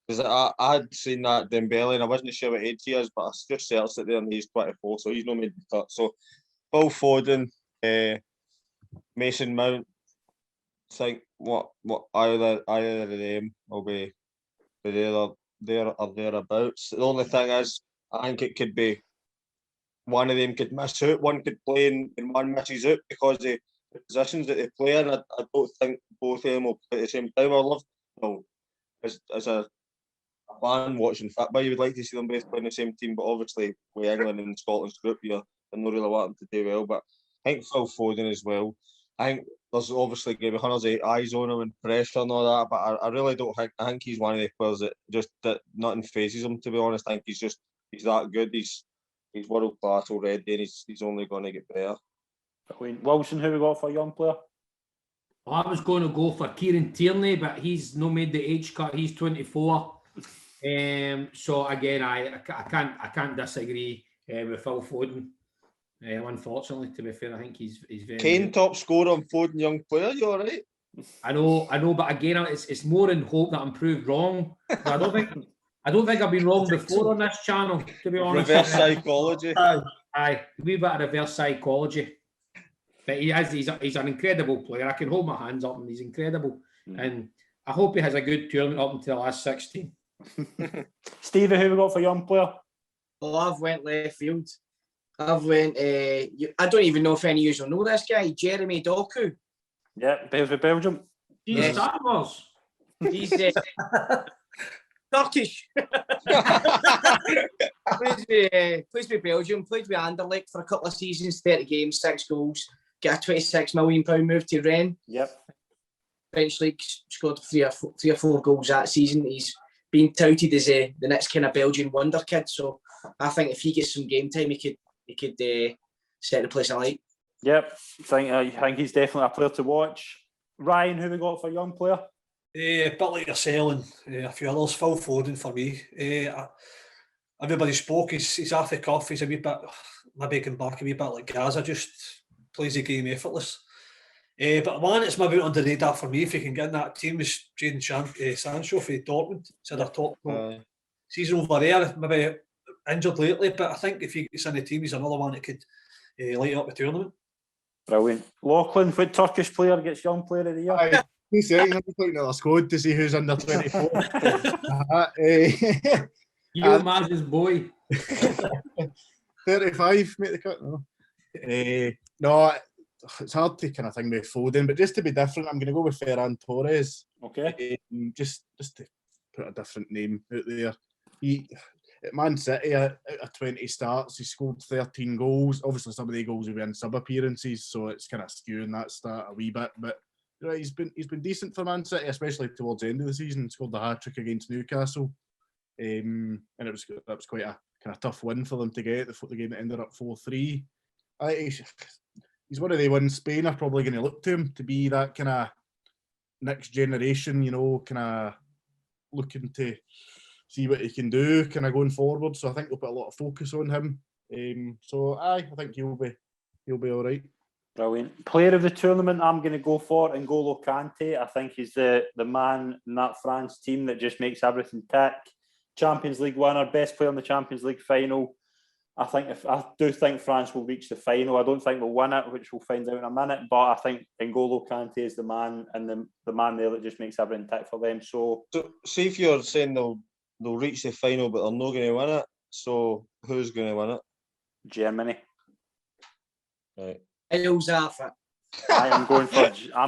Because I had seen that Dembele and I wasn't sure what age he is, but I just searched it there and he's 24, so he's not made the cut. So Phil Foden, Mason Mount, I think what either of them will be there or thereabouts. The only thing is, I think it could be one of them could miss out, one could play and one misses out because of the positions that they play in. I don't think both of them will play at the same time. I love, as a fan watching football, you would like to see them both playing the same team, but obviously with England and Scotland's group, you're not really wanting to do well. But I think Phil Foden as well. I think there's obviously going to be hundreds of eyes on him and pressure and all that, but I really don't think. I think he's one of the players that nothing phases him. To be honest, I think he's that good. He's world class already, and he's only going to get better. Wilson, who we got for a young player? Well, I was going to go for Kieran Tierney, but he's not made the age cut. He's 24. So again, I can't disagree with Phil Foden. Unfortunately, to be fair, I think he's very. Kane good. top scorer on Foden, young player. You all right? I know, but again, it's more in hope that I'm proved wrong. I don't think I've been wrong before on this channel, to be honest. Reverse psychology. Aye, a wee bit of reverse psychology. But he's an incredible player. I can hold my hands up and he's incredible. And I hope he has a good tournament up until the last 16. Stevie, who we got for young player? Well, I've went left field. I've went, I don't even know if any of you will know this guy, Jeremy Doku. Yeah, plays with Belgium. He's Star Wars. He's Turkish. plays with Belgium, played with Anderlecht for a couple of seasons, 30 games, 6 goals, got a £26 million move to Rennes. Yep. French League, scored three or four goals that season. He's been touted as the next kind of Belgian wonder kid, so I think if he gets some game time, he could set the place alight. Yep, I think he's definitely a player to watch. Ryan, who we got for young player? A bit like yourself and a few others. Phil Foden for me. Everybody spoke. He's off the cuff. He's a wee bit, maybe can back a wee bit like Gaza. Just plays the game effortless. But one that's maybe under the radar for me, if he can get in that team, is Jadon Sancho for Dortmund. It's had a top season over there. Maybe injured lately, but I think if he gets in the team, he's another one that could light up the tournament. Brilliant. Lochlin, what Turkish player gets young player of the year? 2 seconds, I'm just looking at the squad to see who's under 24. You Mars's boy. 35, make the cut. No, it's hard to kind of think with Foden, but just to be different, I'm going to go with Ferran Torres. Okay. Just to put a different name out there. He at Man City, out of 20 starts, he scored 13 goals. Obviously, some of the goals have been sub appearances, so it's kind of skewing that stat a wee bit. But you know, he's been decent for Man City, especially towards the end of the season. Scored the hat trick against Newcastle, and that was quite a kind of tough win for them to get. The game that ended up 4-3. He's one of the ones Spain are probably going to look to him to be that kind of next generation, you know, kind of looking to see what he can do, kind of going forward. So I think they'll put a lot of focus on him. So I think he'll be all right. Brilliant. Player of the tournament, I'm going to go for N'Golo Kante. I think he's the man in that France team that just makes everything tick. Champions League winner, best player in the Champions League final. I do think France will reach the final. I don't think they'll win it, which we'll find out in a minute. But I think N'Golo Kante is the man, and the man there that just makes everything tick for them. So see if you're saying they'll reach the final, but they're not going to win it. So who's going to win it? Germany. Right. I'm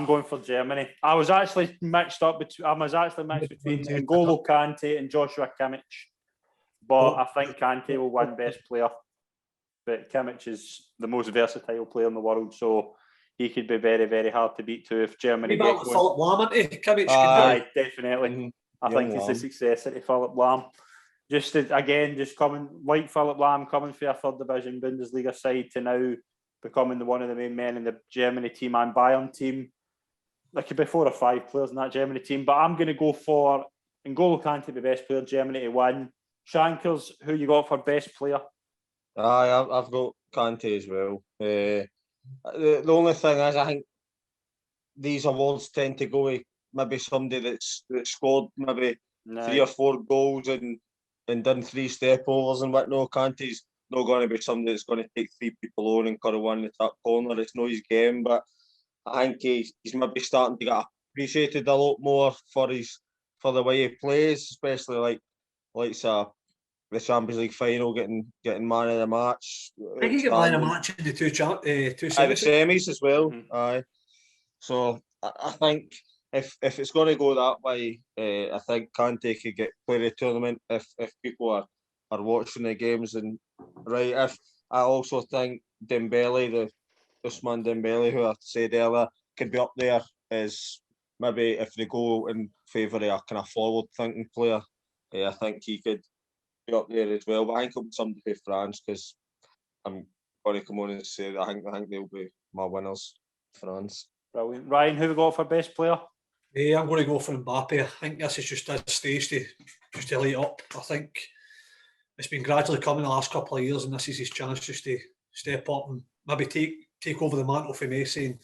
going for Germany. I was actually mixed between N'Golo Kante and Joshua Kimmich. But I think Kante will win best player. But Kimmich is the most versatile player in the world, so he could be very, very hard to beat too if Germany get going. Philip Lahm, Kimmich. Aye, definitely. Mm-hmm. I think he's the successor to Philip Lahm. Just coming like Philip Lahm, coming for a third division Bundesliga side to now becoming one of the main men in the Germany team and Bayern team. There could be 4 or 5 players in that Germany team, but I'm going to go for N'Golo Kante to be best player, Germany to win. Shankers, who you got for best player? I've got Kante as well. The only thing is, I think these awards tend to go with maybe somebody that scored maybe 3 or 4 goals and done 3 step overs and whatnot. Kante's not going to be somebody that's going to take 3 people on and cut one in the top corner. It's not his game, but I think he's maybe starting to get appreciated a lot more for the way he plays, especially like the Champions League final, getting man of the match. I think he got man of the match in the two semis. The semis as well. Mm-hmm. Aye. So I think if it's going to go that way, I think Kante could get player of the tournament if people are watching the games. And right, if I also think Dembele, the Ousmane Dembele, who I said earlier, could be up there as maybe if they go in favour of a kind of forward-thinking player. I think he could be up there as well. But I think it'll be somebody for France, because I'm going to come on and say that I think they'll be my winners, France. Brilliant. Ryan, who we got for best player? I'm going to go for Mbappe. I think this is just his stage to light up. I think it's been gradually coming the last couple of years, and this is his chance just to step up and maybe take over the mantle for Messi and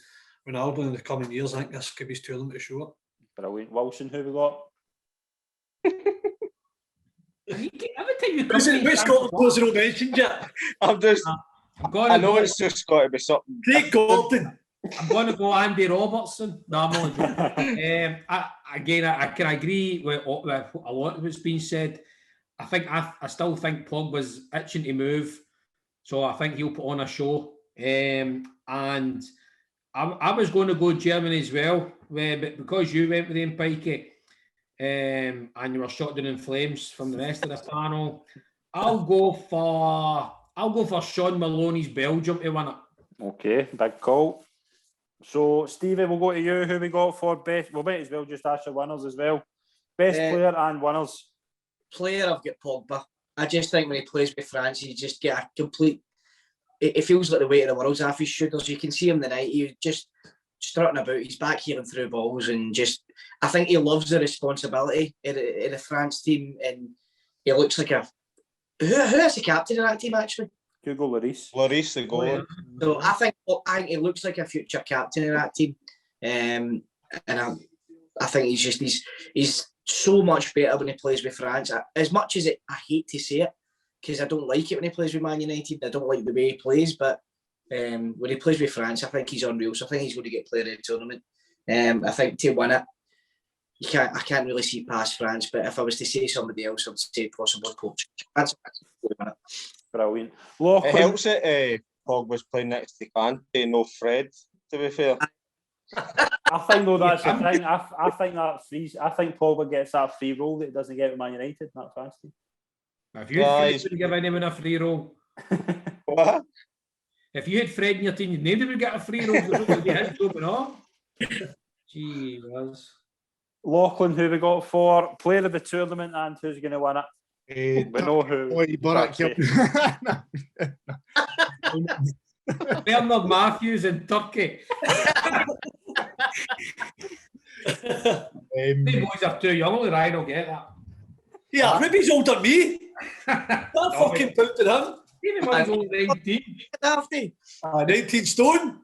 Ronaldo in the coming years. I think this could be his tournament to show it. Brilliant. Wilson, who we got? Every time you Which Scotland players are not mentioned yet? I know it's just got to be something. Craig Gordon. I'm going to go Andy Robertson. No, I'm only joking. I can agree with a lot of what's been said. I still think Pogba's itching to move, so I think he'll put on a show. And I was going to go Germany as well, but because you went with him, Pikey, and you were shot down in flames from the rest of the panel, I'll go for Sean Maloney's Belgium to win it. Okay, big call. So, Stevie, we'll go to you. Who we got for best? We might as well just ask the winners as well. Best player and winners. Player, I've got Pogba. I just think when he plays with France, you just get a complete. It feels like the weight of the world's off his shoulders. You can see him the night. He just strutting about. He's back heeling through balls, and just I think he loves the responsibility in the France team, and he looks like a who is the captain of that team actually? Hugo Lloris. Lloris, the goal. So I think he looks like a future captain of that team, and I think he's so much better when he plays with France. As much as I hate to say it, because I don't like it when he plays with Man United. I don't like the way he plays, but when he plays with France, I think he's unreal. So I think he's going to get player of the tournament. I think to win it, I can't really see past France. But if I was to say somebody else, I'd say possibly Portugal. France will win it. Brilliant. It helps that Pogba's playing next to Kante, no Fred. To be fair, I think though that's the thing. I think that frees. I think Pogba gets that free role that he doesn't get with Man United. That France team. If you had Fred, give anyone a free role. what? If you had Fred in your team, nobody would get a free role. There's going to be his job and all. Gee whiz. Lochlin, who we got for player of the tournament and who's going to win it? We know who. Bernard Matthews in Turkey. These boys are too young. Only Ryan will get that. Yeah, maybe he's older than me. That fucking pounded him. Even when he's only 19. 19 stone.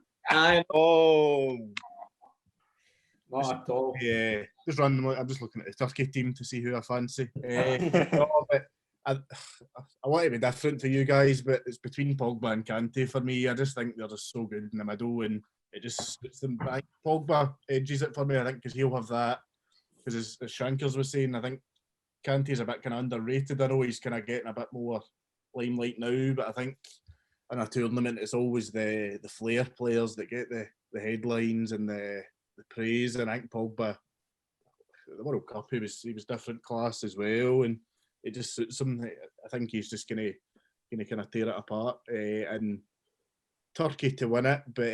Oh. Not at all. Yeah, just randomly. I'm just looking at the Turkey team to see who I fancy. No, but I want to be different for you guys, but it's between Pogba and Kante for me. I just think they're just so good in the middle, and it just suits them. Pogba edges it for me, I think, because he'll have that. Because as Shankers was saying, I think Kante's a bit kind of underrated. I know he's kind of getting a bit more limelight now, but I think in a tournament it's always the flair players that get the headlines and the praise. And I think Pogba, the World Cup, he was different class as well, and it just suits him. I think he's just gonna kind of tear it apart, and Turkey to win it. But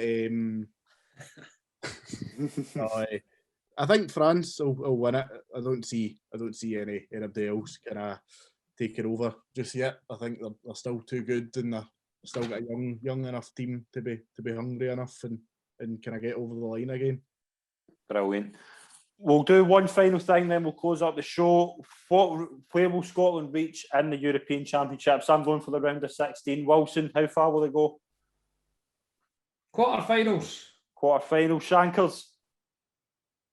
I think France will win it. I don't see anybody else kind of take it over just yet. I think they're still too good, and they're still got a young enough team to be hungry enough and kind of get over the line again. Brilliant. We'll do one final thing, then we'll close up the show. Where will Scotland reach in the European Championships? I'm going for the round of 16. Wilson, how far will they go? Quarterfinals. Shankers.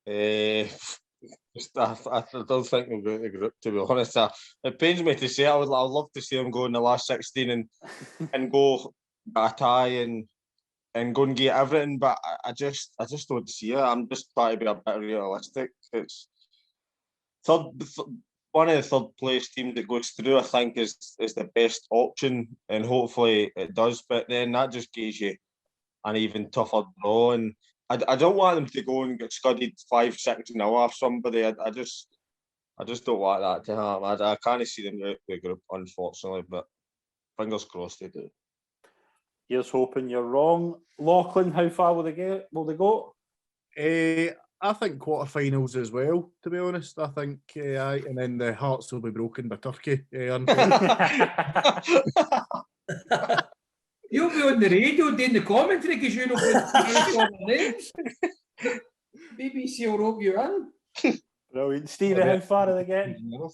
I don't think we'll go to the group, to be honest. It pains me to say. I'd love to see them go in the last 16 and go a tie and go and get everything, but I just don't see it. I'm just trying to be a bit realistic. It's one of the third place teams that goes through, I think, is the best option, and hopefully it does. But then that just gives you an even tougher draw, and I don't want them to go and get scudded 5-6-0 off somebody. I just don't want that to happen. I can't see them out the group, unfortunately, but fingers crossed they do. Here's hoping you're wrong. Lochlin, how far will they go? I think quarterfinals as well, to be honest. I think, and then the hearts will be broken by Turkey. You'll be on the radio doing the commentary because you know the names. BBC will rope you in. Brilliant. Stevie, how far are they getting?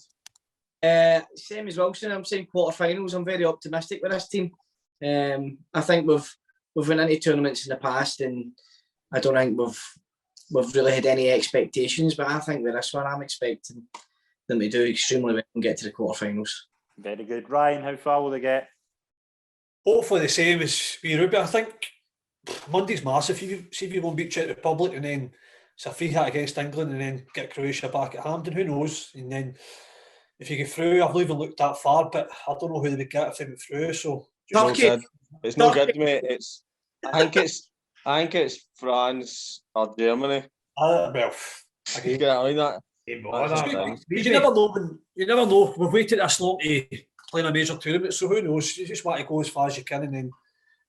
Same as Wilson. I'm saying quarterfinals. I'm very optimistic with this team. I think we've been into tournaments in the past, and I don't think we've really had any expectations. But I think with this one, I'm expecting them to do extremely well and get to the quarterfinals. Very good. Ryan, how far will they get? Hopefully the same as we Ruby. I think Monday's massive. See if you won't beat Czech Republic, and then it's a free hit against England, and then get Croatia back at Hampden. Who knows? And then if you get through, I've not even looked that far, but I don't know who they would get if they went through. So it's no good, mate. I think it's France or Germany. Well, again, I mean that. You never know. We've waited this long to play in a major tournament, so who knows? You just want to go as far as you can and then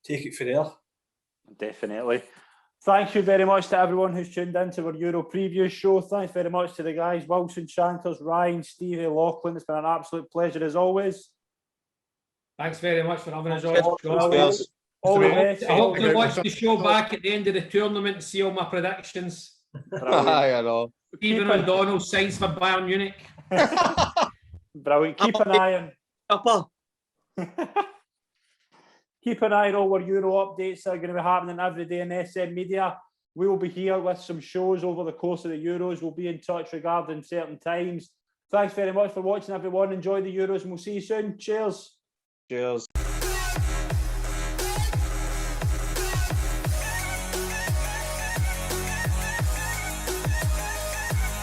take it from there. Definitely. Thank you very much to everyone who's tuned in to our Euro preview show. Thanks very much to the guys, Wilson, Shankers, Ryan, Stevie, Lochlin. It's been an absolute pleasure as always. Thanks very much for having us Cheers. on. Cheers. All the best. I hope to watch the show back at the end of the tournament and see all my predictions. Aye, I know. Even O'Donnell signs for Bayern Munich. Brilliant. Keep an eye on. Upper. Keep an eye on all our Euro updates that are going to be happening every day in SM Media. We will be here with some shows over the course of the Euros. We'll be in touch regarding certain times. Thanks very much for watching, everyone. Enjoy the Euros and we'll see you soon. Cheers. Cheers.